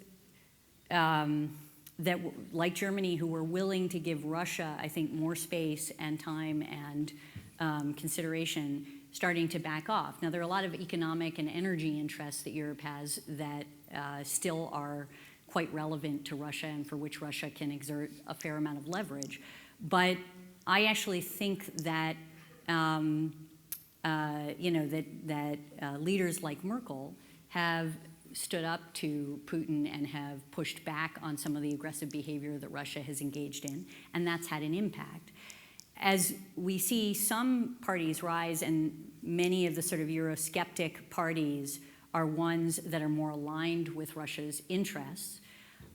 that, like Germany, who were willing to give Russia, I think, more space and time and consideration, starting to back off. Now, there are a lot of economic and energy interests that Europe has that still are quite relevant to Russia and for which Russia can exert a fair amount of leverage. But I actually think that leaders like Merkel have stood up to Putin and have pushed back on some of the aggressive behavior that Russia has engaged in, and that's had an impact. As we see some parties rise, and many of the sort of Eurosceptic parties are ones that are more aligned with Russia's interests,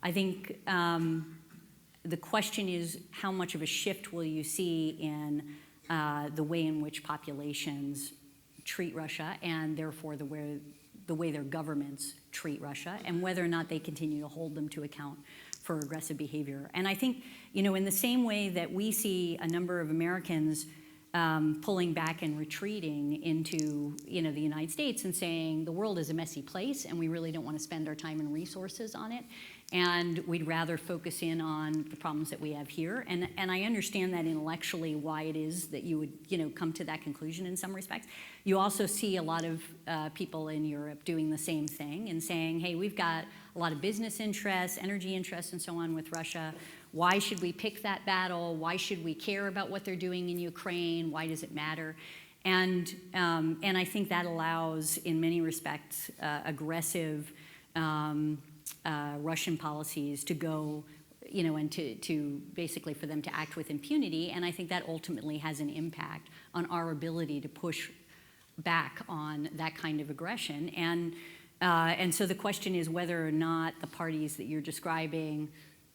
I think the question is, how much of a shift will you see in the way in which populations treat Russia, and therefore the way their governments treat Russia, and whether or not they continue to hold them to account for aggressive behavior. And I think, in the same way that we see a number of Americans pulling back and retreating into, the United States and saying the world is a messy place and we really don't want to spend our time and resources on it, and we'd rather focus in on the problems that we have here. And I understand that intellectually why it is that you would, come to that conclusion in some respects. You also see a lot of people in Europe doing the same thing and saying, hey, we've got a lot of business interests, energy interests, and so on with Russia. Why should we pick that battle? Why should we care about what they're doing in Ukraine? Why does it matter? And I think that allows, in many respects, aggressive Russian policies to go, and to basically for them to act with impunity. And I think that ultimately has an impact on our ability to push back on that kind of aggression. And so the question is whether or not the parties that you're describing,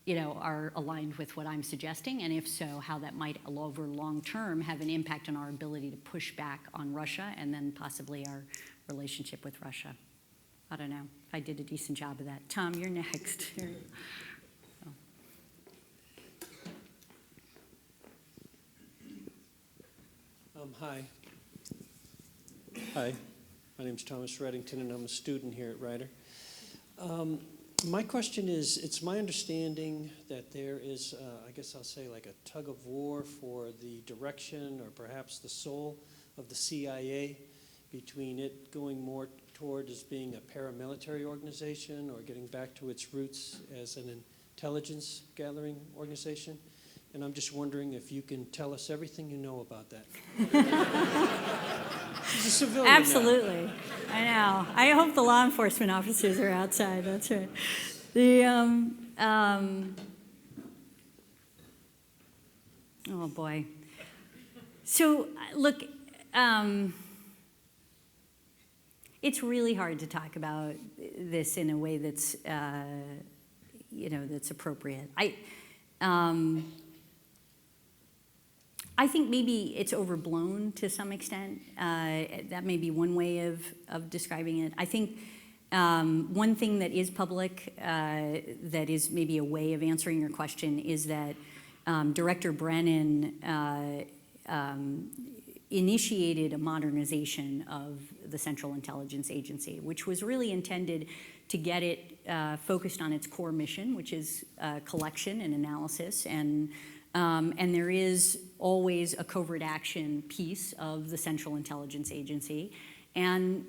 are aligned with what I'm suggesting, and if so, how that might, over long term, have an impact on our ability to push back on Russia and then possibly our relationship with Russia. I don't know if I did a decent job of that. Tom, you're next. Hi. Hi. My name's Thomas Reddington, and I'm a student here at Rider. My question is, it's my understanding that there is, I guess I'll say, like a tug of war for the direction or perhaps the soul of the CIA, between it going more toward as being a paramilitary organization or getting back to its roots as an intelligence gathering organization. And I'm just wondering if you can tell us everything you know about that. She's a civilian Absolutely. now. I know. I hope the law enforcement officers are outside. That's right. Oh, boy. So, look, it's really hard to talk about this in a way that's, that's appropriate. I think maybe it's overblown to some extent. That may be one way of describing it. I think one thing that is public that is maybe a way of answering your question is that Director Brennan initiated a modernization of the Central Intelligence Agency, which was really intended to get it focused on its core mission, which is collection and analysis, and there is always a covert action piece of the Central Intelligence Agency. And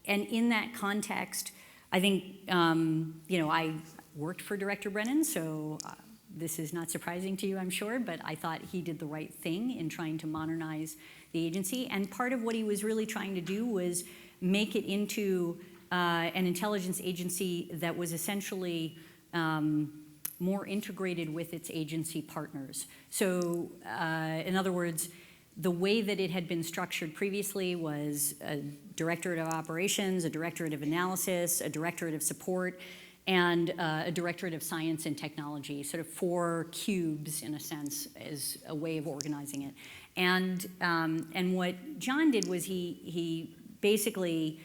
in that context, I think, I worked for Director Brennan, so this is not surprising to you, I'm sure, but I thought he did the right thing in trying to modernize the agency. And part of what he was really trying to do was make it into an intelligence agency that was essentially more integrated with its agency partners. So, in other words, the way that it had been structured previously was a directorate of operations, a directorate of analysis, a directorate of support, and a directorate of science and technology, sort of 4 cubes, in a sense, as a way of organizing it. And what John did was he basically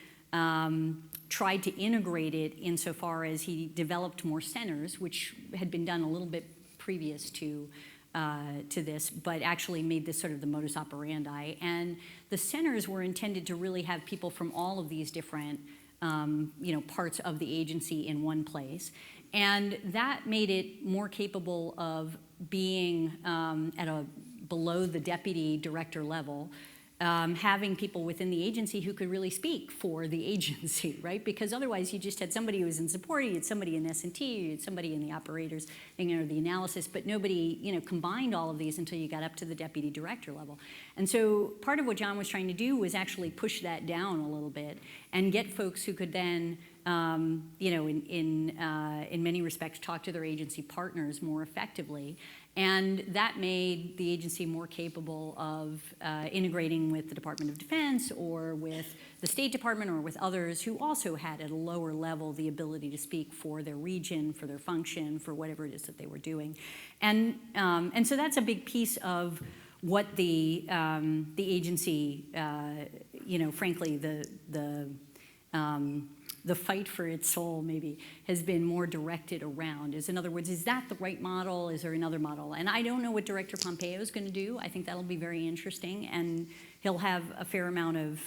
tried to integrate it insofar as he developed more centers, which had been done a little bit previous to this, but actually made this sort of the modus operandi. And the centers were intended to really have people from all of these different parts of the agency in one place. And that made it more capable of being at a below the deputy director level, having people within the agency who could really speak for the agency, right? Because otherwise you just had somebody who was in support, you had somebody in S&T, you had somebody in the operators, or the analysis, but nobody, combined all of these until you got up to the deputy director level. And so part of what John was trying to do was actually push that down a little bit and get folks who could then, in many respects, talk to their agency partners more effectively. And that made the agency more capable of integrating with the Department of Defense or with the State Department or with others who also had at a lower level the ability to speak for their region, for their function, for whatever it is that they were doing. And so that's a big piece of what the agency, frankly, the fight for its soul maybe has been more directed around. In other words, is that the right model? Is there another model? And I don't know what Director Pompeo is going to do. I think that'll be very interesting, and he'll have a fair amount of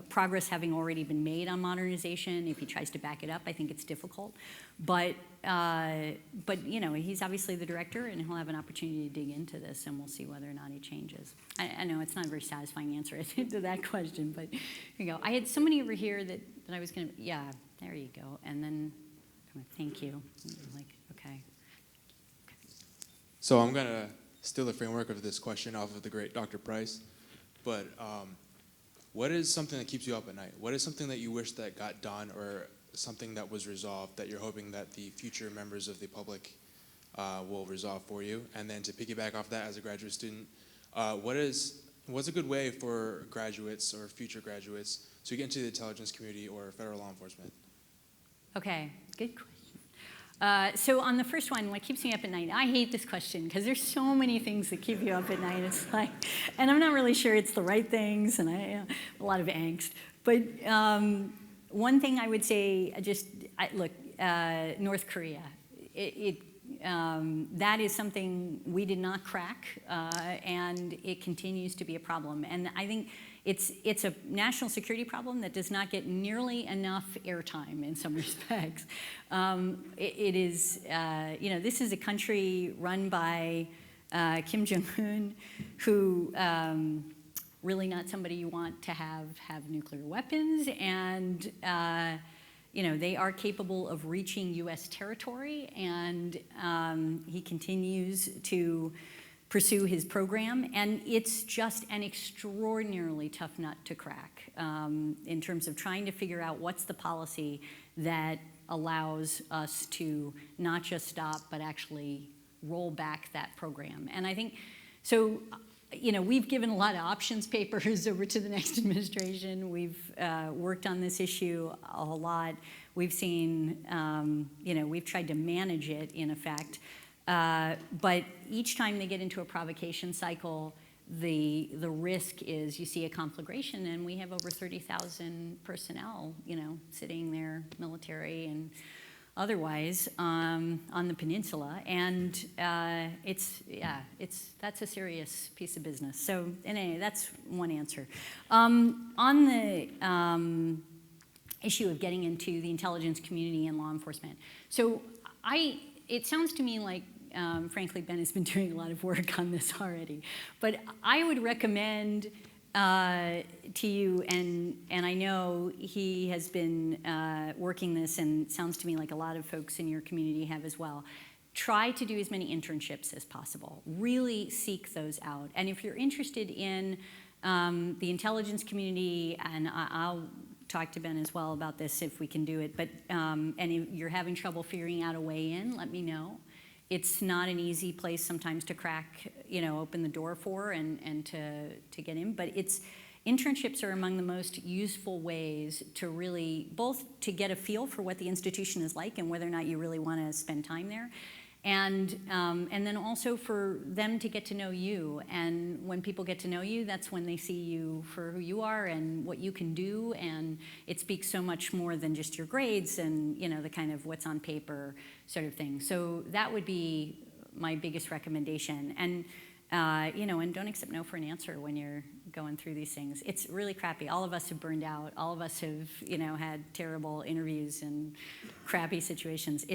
progress having already been made on modernization. If he tries to back it up, I think it's difficult. But he's obviously the director, and he'll have an opportunity to dig into this, and we'll see whether or not he changes. I know it's not a very satisfying answer to that question, but here you go. I had somebody over here that I was going to, yeah, there you go. And then, thank you. Okay. So I'm going to steal the framework of this question off of the great Dr. Price. But what is something that keeps you up at night? What is something that you wish that got done, or something that was resolved that you're hoping that the future members of the public will resolve for you? And then to piggyback off that as a graduate student, what's a good way for graduates or future graduates to get into the intelligence community or federal law enforcement? Okay, good question. So on the first one, what keeps me up at night? I hate this question because there's so many things that keep you up at night. It's like, and I'm not really sure it's the right things, and a lot of angst. But one thing I would say, North Korea. That is something we did not crack, and it continues to be a problem. And I think it's a national security problem that does not get nearly enough airtime in some respects. It is, this is a country run by Kim Jong-un, who really not somebody you want to have nuclear weapons, and they are capable of reaching U.S. territory, and he continues to pursue his program, and it's just an extraordinarily tough nut to crack in terms of trying to figure out what's the policy that allows us to not just stop, but actually roll back that program. And I think, so, we've given a lot of options papers over to the next administration. We've worked on this issue a lot. We've seen, we've tried to manage it in effect. But each time they get into a provocation cycle, the risk is you see a conflagration, and we have over 30,000 personnel, sitting there, military and otherwise, on the peninsula, and that's a serious piece of business. So anyway, that's one answer. On the issue of getting into the intelligence community and law enforcement, so it sounds to me like, frankly, Ben has been doing a lot of work on this already, but I would recommend to you, and I know he has been working this, and it sounds to me like a lot of folks in your community have as well. Try to do as many internships as possible. Really seek those out. And if you're interested in the intelligence community, and I'll talk to Ben as well about this if we can do it, but and if you're having trouble figuring out a way in, let me know. It's not an easy place sometimes to crack, open the door for and to get in, but internships are among the most useful ways to really, both to get a feel for what the institution is like and whether or not you really want to spend time there, And then also for them to get to know you. And when people get to know you, that's when they see you for who you are and what you can do. And it speaks so much more than just your grades and, you know, the kind of what's on paper sort of thing. So that would be my biggest recommendation. And, you know, and don't accept no for an answer when you're going through these things. It's really crappy. All of us have burned out. All of us have, you know, had terrible interviews and crappy situations.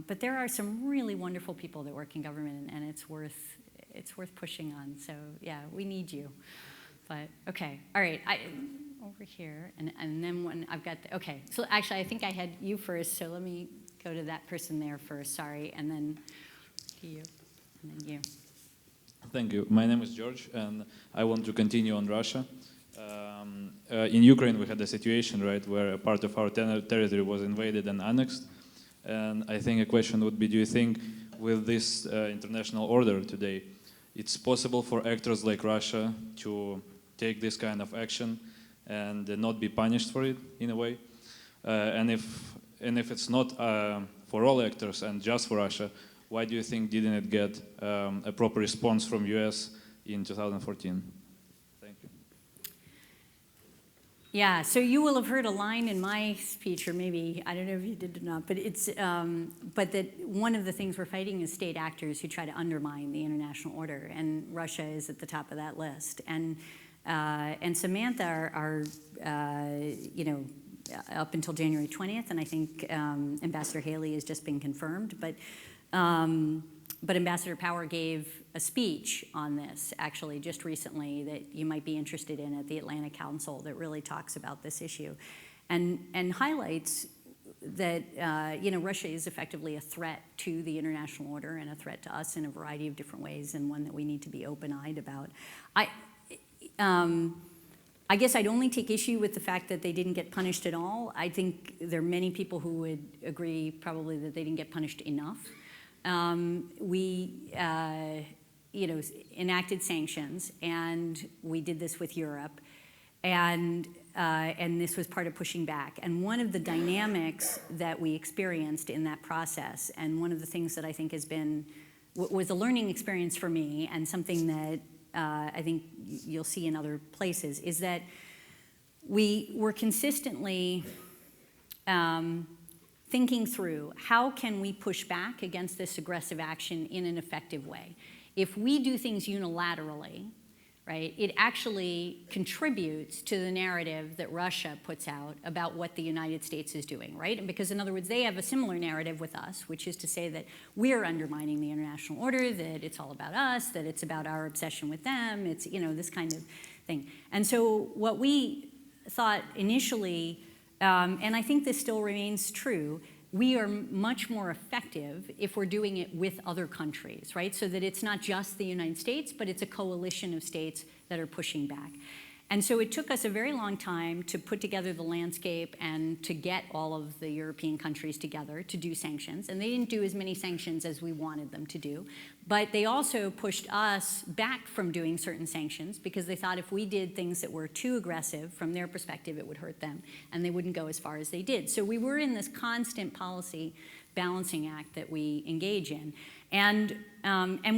But there are some really wonderful people that work in government, and it's worth pushing on. So yeah, we need you. But okay, all right, over here, and then when I've got okay. So actually, I think I had you first. So let me go to that person there first. Sorry, and then to you, and then you. Thank you. My name is George, and I want to continue on Russia. In Ukraine, we had a situation, right, where a part of our territory was invaded and annexed. And I think a question would be, do you think with this international order today, it's possible for actors like Russia to take this kind of action and not be punished for it in a way? And if it's not for all actors and just for Russia, why do you think didn't it get a proper response from US in 2014? Thank you. Yeah, so you will have heard a line in my speech, or maybe, I don't know if you did or not, but it's, but that one of the things we're fighting is state actors who try to undermine the international order, and Russia is at the top of that list. And Samantha are you know, up until January 20th, and I think Ambassador Haley has just been confirmed, but Ambassador Power gave a speech on this, actually, just recently that you might be interested in at the Atlantic Council that really talks about this issue and highlights that, you know, Russia is effectively a threat to the international order and a threat to us in a variety of different ways, and one that we need to be open-eyed about. I guess I'd only take issue with the fact that they didn't get punished at all. I think there are many people who would agree probably that they didn't get punished enough. We, you know, enacted sanctions, and we did this with Europe, and this was part of pushing back. And one of the dynamics that we experienced in that process, and one of the things that I think has been, was a learning experience for me, and something that I think you'll see in other places, is that we were consistently thinking through how can we push back against this aggressive action in an effective way. If we do things unilaterally, right, it actually contributes to the narrative that Russia puts out about what the United States is doing, right? And because, in other words, they have a similar narrative with us, which is to say that we're undermining the international order, that it's all about us, that it's about our obsession with them, it's, you know, this kind of thing. And so what we thought initially, and I think this still remains true, we are much more effective if we're doing it with other countries, right? So that it's not just the United States, but it's a coalition of states that are pushing back. And so it took us a very long time to put together the landscape and to get all of the European countries together to do sanctions. And they didn't do as many sanctions as we wanted them to do. But they also pushed us back from doing certain sanctions because they thought if we did things that were too aggressive, from their perspective, it would hurt them. And they wouldn't go as far as they did. So we were in this constant policy balancing act that we engage in. And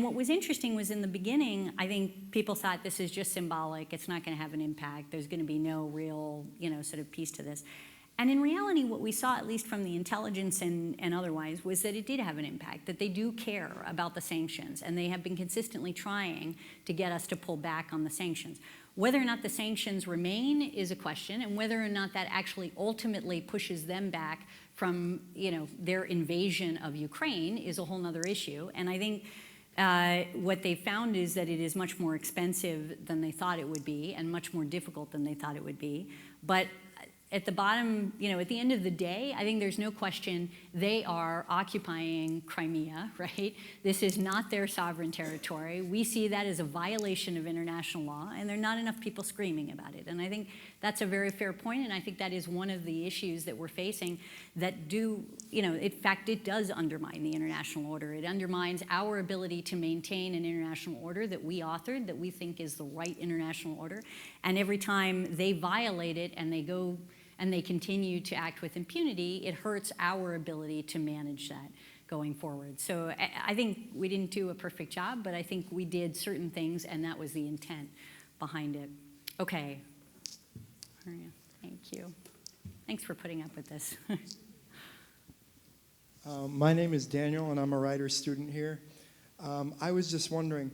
what was interesting was in the beginning, I think people thought this is just symbolic. It's not going to have an impact. There's going to be no real, you know, sort of piece to this. And in reality, what we saw, at least from the intelligence and otherwise, was that it did have an impact, that they do care about the sanctions, and they have been consistently trying to get us to pull back on the sanctions. Whether or not the sanctions remain is a question, and whether or not that actually ultimately pushes them back from, you know, their invasion of Ukraine is a whole other issue. And I think what they found is that it is much more expensive than they thought it would be, and much more difficult than they thought it would be. But at the bottom, you know, at the end of the day, I think there's no question they are occupying Crimea, right? This is not their sovereign territory. We see that as a violation of international law, and there are not enough people screaming about it. And I think that's a very fair point, and I think that is one of the issues that we're facing that do, you know, in fact, it does undermine the international order. It undermines our ability to maintain an international order that we authored, that we think is the right international order. And every time they violate it and they go and they continue to act with impunity, it hurts our ability to manage that going forward. So I think we didn't do a perfect job, but I think we did certain things, and that was the intent behind it. Okay. Thank you. Thanks for putting up with this. My name is Daniel, and I'm a writer's student here. I was just wondering,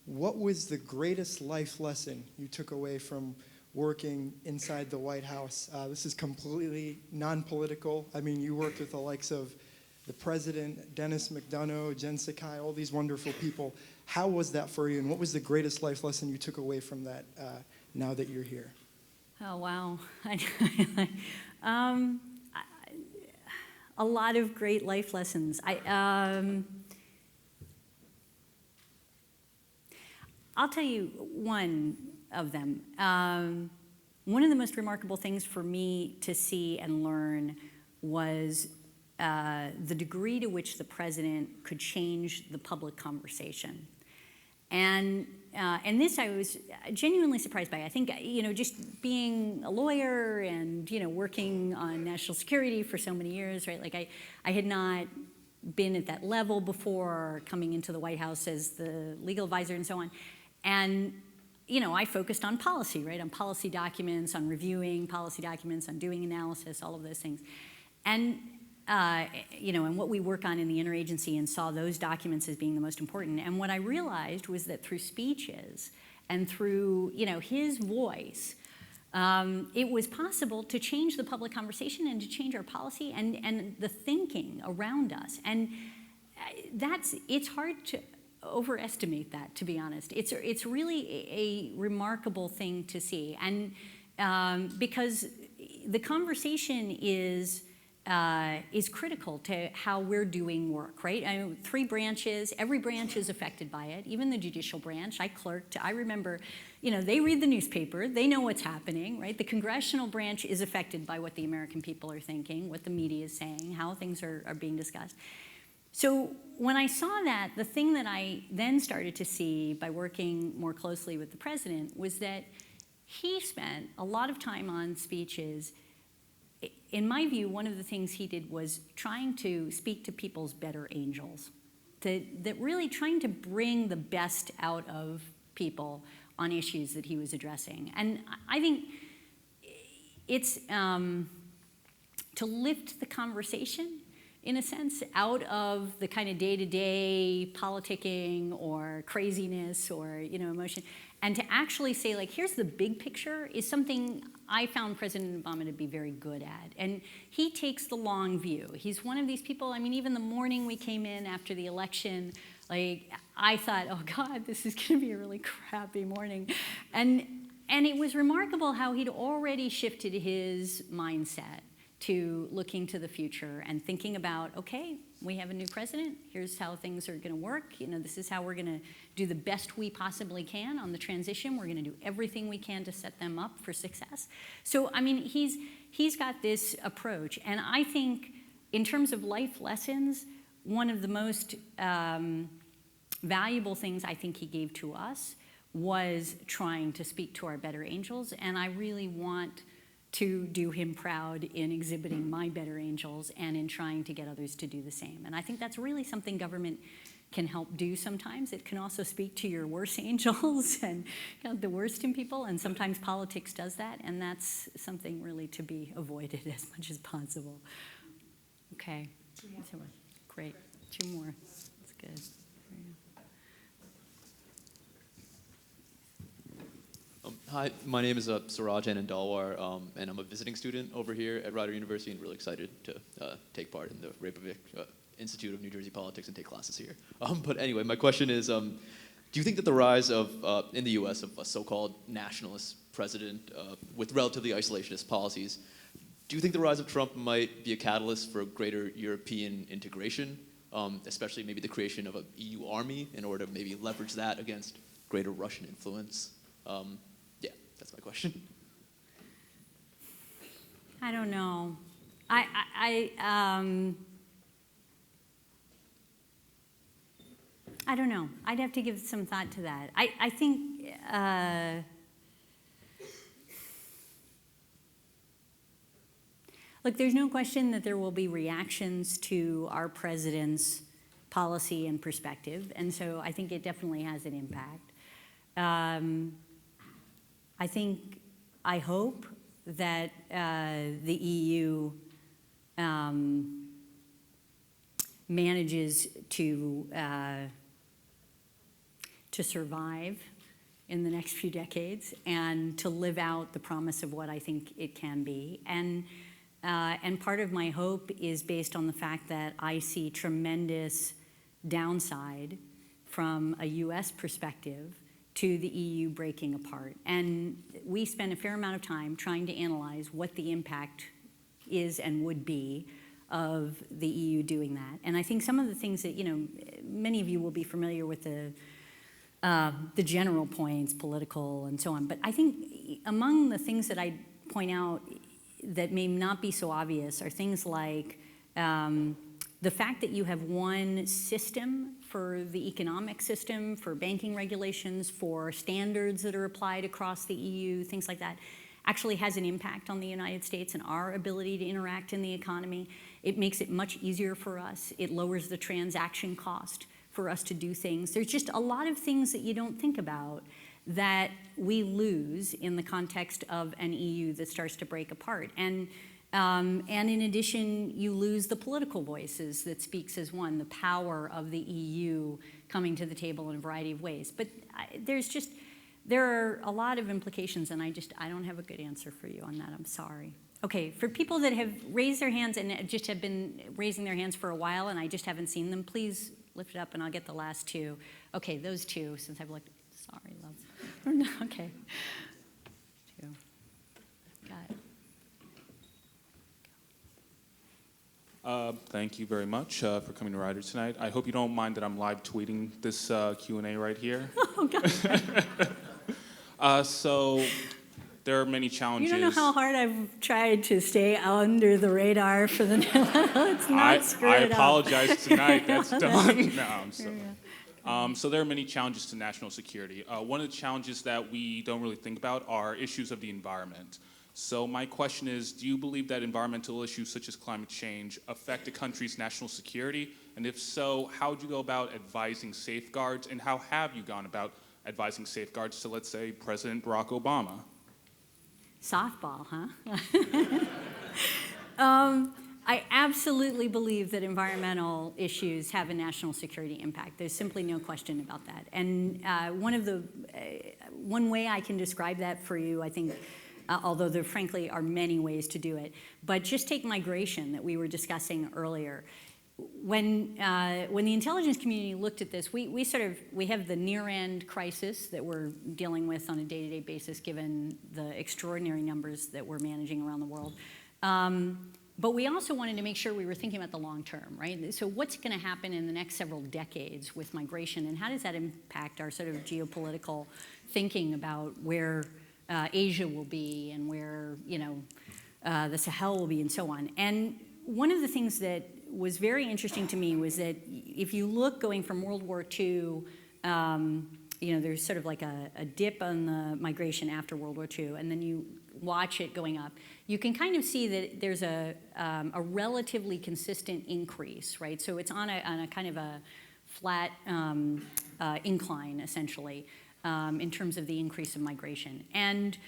what was the greatest life lesson you took away from working inside the White House? This is completely non-political. I mean, you worked with the likes of the president, Dennis McDonough, Jen Sakai, all these wonderful people. How was that for you, and what was the greatest life lesson you took away from that now that you're here? Oh, wow. A lot of great life lessons. I'll tell you one of them. One of the most remarkable things for me to see and learn was the degree to which the president could change the public conversation. And this I was genuinely surprised by. I think, just being a lawyer and, working on national security for so many years, right? Like I had not been at that level before, coming into the White House as the legal advisor and so on. And, I focused on policy, right? On policy documents, on reviewing policy documents, on doing analysis, all of those things. And and what we work on in the interagency, and saw those documents as being the most important. And what I realized was that through speeches and through, his voice, it was possible to change the public conversation and to change our policy and the thinking around us. And it's hard to overestimate that, to be honest. It's really a remarkable thing to see. And because the conversation is critical to how we're doing work, right? I mean, 3 branches, every branch is affected by it, even the judicial branch. I clerked, I remember, they read the newspaper, they know what's happening, right? The congressional branch is affected by what the American people are thinking, what the media is saying, how things are being discussed. So when I saw that, the thing that I then started to see by working more closely with the president was that he spent a lot of time on speeches. In my view, one of the things he did was trying to speak to people's better angels, that really trying to bring the best out of people on issues that he was addressing. And I think it's to lift the conversation, in a sense, out of the kind of day-to-day politicking or craziness or, emotion, and to actually say, like, here's the big picture, is something I found President Obama to be very good at. And he takes the long view. He's one of these people, I mean, even the morning we came in after the election, like, I thought, oh God, this is gonna be a really crappy morning. And it was remarkable how he'd already shifted his mindset to looking to the future and thinking about, okay, we have a new president, here's how things are gonna work, this is how we're gonna do the best we possibly can on the transition, we're gonna do everything we can to set them up for success. So, I mean, he's got this approach, and I think in terms of life lessons, one of the most valuable things I think he gave to us was trying to speak to our better angels, and I really want to do him proud in exhibiting my better angels and in trying to get others to do the same. And I think that's really something government can help do sometimes. It can also speak to your worst angels and the worst in people, and sometimes politics does that, and that's something really to be avoided as much as possible. Okay. 2 more. Great. 2 more. That's good. Hi, my name is Suraj Anandalwar, and I'm a visiting student over here at Rider University, and really excited to take part in the Rebovich Institute of New Jersey Politics and take classes here. But anyway, my question is, do you think that the rise of, in the US, of a so-called nationalist president with relatively isolationist policies, do you think the rise of Trump might be a catalyst for greater European integration, especially maybe the creation of an EU army in order to maybe leverage that against greater Russian influence? Yeah, that's my question. I don't know. I don't know. I'd have to give some thought to that. I think Look, there's no question that there will be reactions to our president's policy and perspective, and so I think it definitely has an impact. I hope that the EU manages to survive in the next few decades and to live out the promise of what I think it can be. And part of my hope is based on the fact that I see tremendous downside from a US perspective to the EU breaking apart. And we spend a fair amount of time trying to analyze what the impact is and would be of the EU doing that. And I think some of the things that, many of you will be familiar with the general points, political and so on. But I think among the things that I point out that may not be so obvious are things like the fact that you have one system for the economic system, for banking regulations, for standards that are applied across the EU, things like that, actually has an impact on the United States and our ability to interact in the economy. It makes it much easier for us. It lowers the transaction cost for us to do things. There's just a lot of things that you don't think about that we lose in the context of an EU that starts to break apart. And in addition, you lose the political voices that speaks as one, the power of the EU coming to the table in a variety of ways. But there are a lot of implications, and I don't have a good answer for you on that. I'm sorry. Okay, for people that have raised their hands and just have been raising their hands for a while and I just haven't seen them, please lift it up and I'll get the last two. Okay, those two, since I've looked. Sorry, love. Okay. Two. Got it. Thank you very much for coming to Rider tonight. I hope you don't mind that I'm live tweeting this Q&A right here. Oh, God. So there are many challenges. You don't know how hard I've tried to stay under the radar for the let's not screw it up. I apologize tonight. That's done. No, I'm sorry. So there are many challenges to national security. One of the challenges that we don't really think about are issues of the environment. So my question is, do you believe that environmental issues such as climate change affect a country's national security? And if so, how would you go about advising safeguards, and how have you gone about advising safeguards to, let's say, President Barack Obama? Softball, huh? I absolutely believe that environmental issues have a national security impact. There's simply no question about that. And one way I can describe that for you, I think, although there frankly are many ways to do it, but just take migration that we were discussing earlier. When the intelligence community looked at this, we have the near-end crisis that we're dealing with on a day-to-day basis, given the extraordinary numbers that we're managing around the world. But we also wanted to make sure we were thinking about the long term, right? So what's going to happen in the next several decades with migration, and how does that impact our sort of geopolitical thinking about where Asia will be and where the Sahel will be and so on? And one of the things that was very interesting to me was that if you look going from World War II, there's sort of like a dip on the migration after World War II, and then you watch it going up. You can kind of see that there's a relatively consistent increase, right? So it's on a kind of a flat incline, essentially, in terms of the increase of migration. And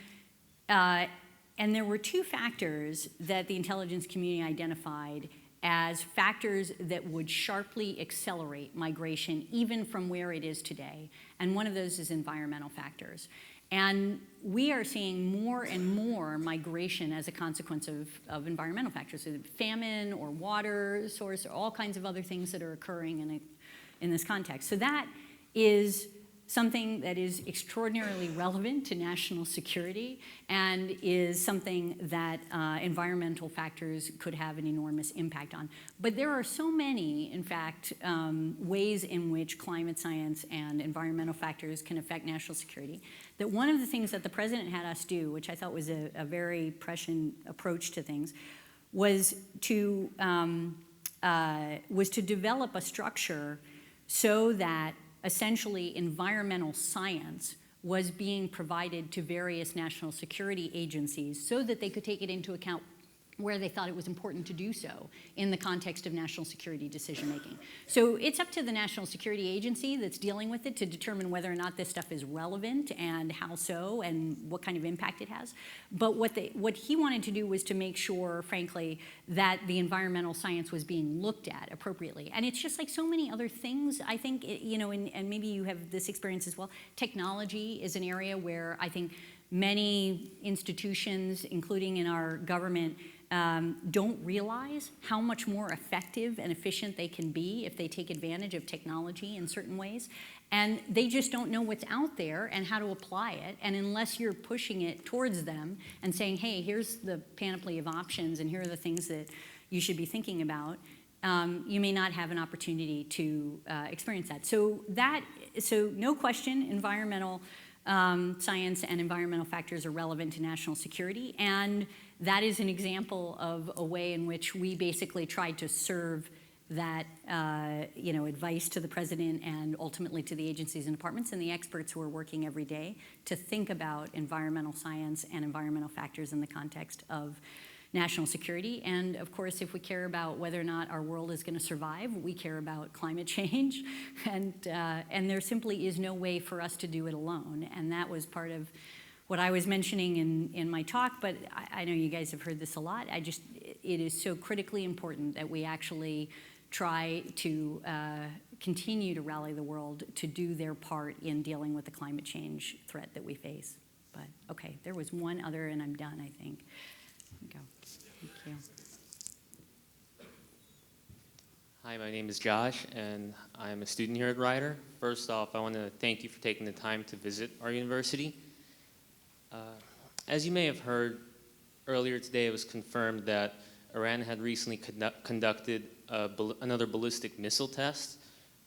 there were two factors that the intelligence community identified as factors that would sharply accelerate migration, even from where it is today. And one of those is environmental factors. And we are seeing more and more migration as a consequence of environmental factors, so famine or water source, or all kinds of other things that are occurring in this context. So that is something that is extraordinarily relevant to national security and is something that environmental factors could have an enormous impact on. But there are so many, in fact, ways in which climate science and environmental factors can affect national security, that one of the things that the president had us do, which I thought was a very prescient approach to things, was to develop a structure so that essentially environmental science was being provided to various national security agencies so that they could take it into account where they thought it was important to do so in the context of national security decision making. So it's up to the National Security Agency that's dealing with it to determine whether or not this stuff is relevant and how so and what kind of impact it has. But what he wanted to do was to make sure, frankly, that the environmental science was being looked at appropriately. And it's just like so many other things, I think, and maybe you have this experience as well. Technology is an area where I think many institutions, including in our government, don't realize how much more effective and efficient they can be if they take advantage of technology in certain ways. And they just don't know what's out there and how to apply it. And unless you're pushing it towards them and saying, hey, here's the panoply of options and here are the things that you should be thinking about, you may not have an opportunity to experience that. So no question, environmental science and environmental factors are relevant to national security, and that is an example of a way in which we basically tried to serve that advice to the president and ultimately to the agencies and departments and the experts who are working every day to think about environmental science and environmental factors in the context of national security. And of course, if we care about whether or not our world is going to survive, we care about climate change. And there simply is no way for us to do it alone. And that was part of what I was mentioning in my talk, but I know you guys have heard this a lot. It is so critically important that we actually try to continue to rally the world to do their part in dealing with the climate change threat that we face. But okay, there was one other, and I'm done, I think. Go. Thank you. Hi, my name is Josh, and I'm a student here at Rider. First off, I want to thank you for taking the time to visit our university. As you may have heard, earlier today it was confirmed that Iran had recently conducted another ballistic missile test,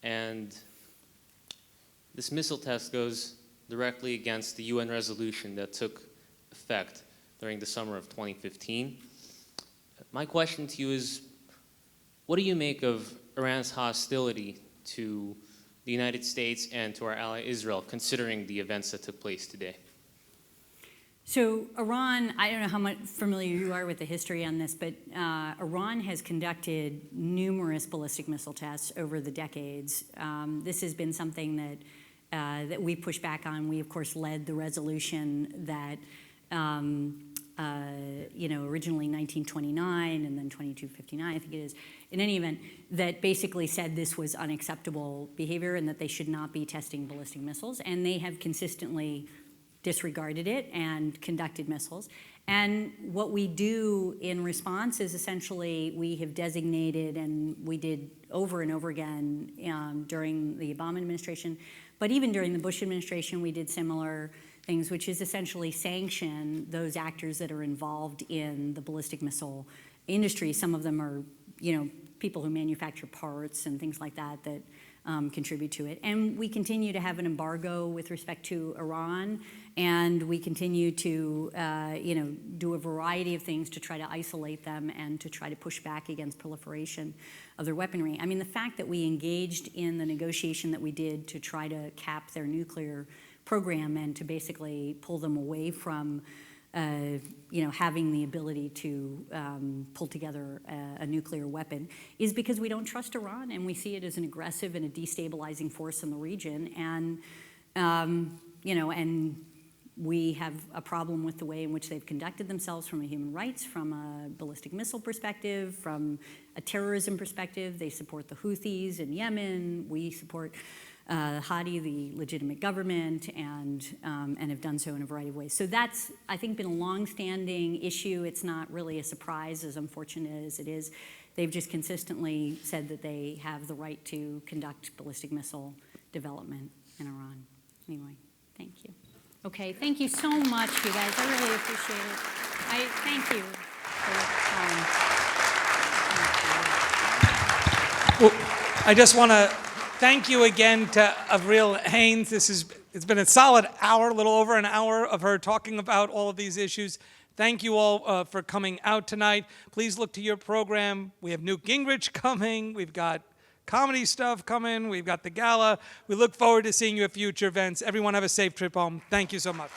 and this missile test goes directly against the UN resolution that took effect during the summer of 2015. My question to you is, what do you make of Iran's hostility to the United States and to our ally Israel, considering the events that took place today? So Iran, I don't know how much familiar you are with the history on this, but Iran has conducted numerous ballistic missile tests over the decades. This has been something that we pushed back on. We, of course, led the resolution that originally 1929 and then 2259, I think it is, in any event, that basically said this was unacceptable behavior and that they should not be testing ballistic missiles. And they have consistently disregarded it and conducted missiles. And what we do in response is essentially we have designated, and we did over and over again during the Obama administration, but even during the Bush administration, we did similar things, which is essentially sanction those actors that are involved in the ballistic missile industry. Some of them are, people who manufacture parts and things like that that contribute to it. And we continue to have an embargo with respect to Iran, and we continue to, do a variety of things to try to isolate them and to try to push back against proliferation of their weaponry. I mean, the fact that we engaged in the negotiation that we did to try to cap their nuclear program and to basically pull them away from having the ability to pull together a nuclear weapon is because we don't trust Iran, and we see it as an aggressive and a destabilizing force in the region. And, and we have a problem with the way in which they've conducted themselves from a human rights, from a ballistic missile perspective, from a terrorism perspective. They support the Houthis in Yemen. We support Hadi, the legitimate government, and have done so in a variety of ways. So that's, I think, been a long-standing issue. It's not really a surprise, as unfortunate as it is. They've just consistently said that they have the right to conduct ballistic missile development in Iran. Anyway, thank you. Okay, thank you so much, you guys. I really appreciate it. I thank you for your time. Well, I just want to thank you again to Avril Haines. It's been a solid hour, a little over an hour of her talking about all of these issues. Thank you all for coming out tonight. Please look to your program. We have Newt Gingrich coming. We've got comedy stuff coming. We've got the gala. We look forward to seeing you at future events. Everyone have a safe trip home. Thank you so much.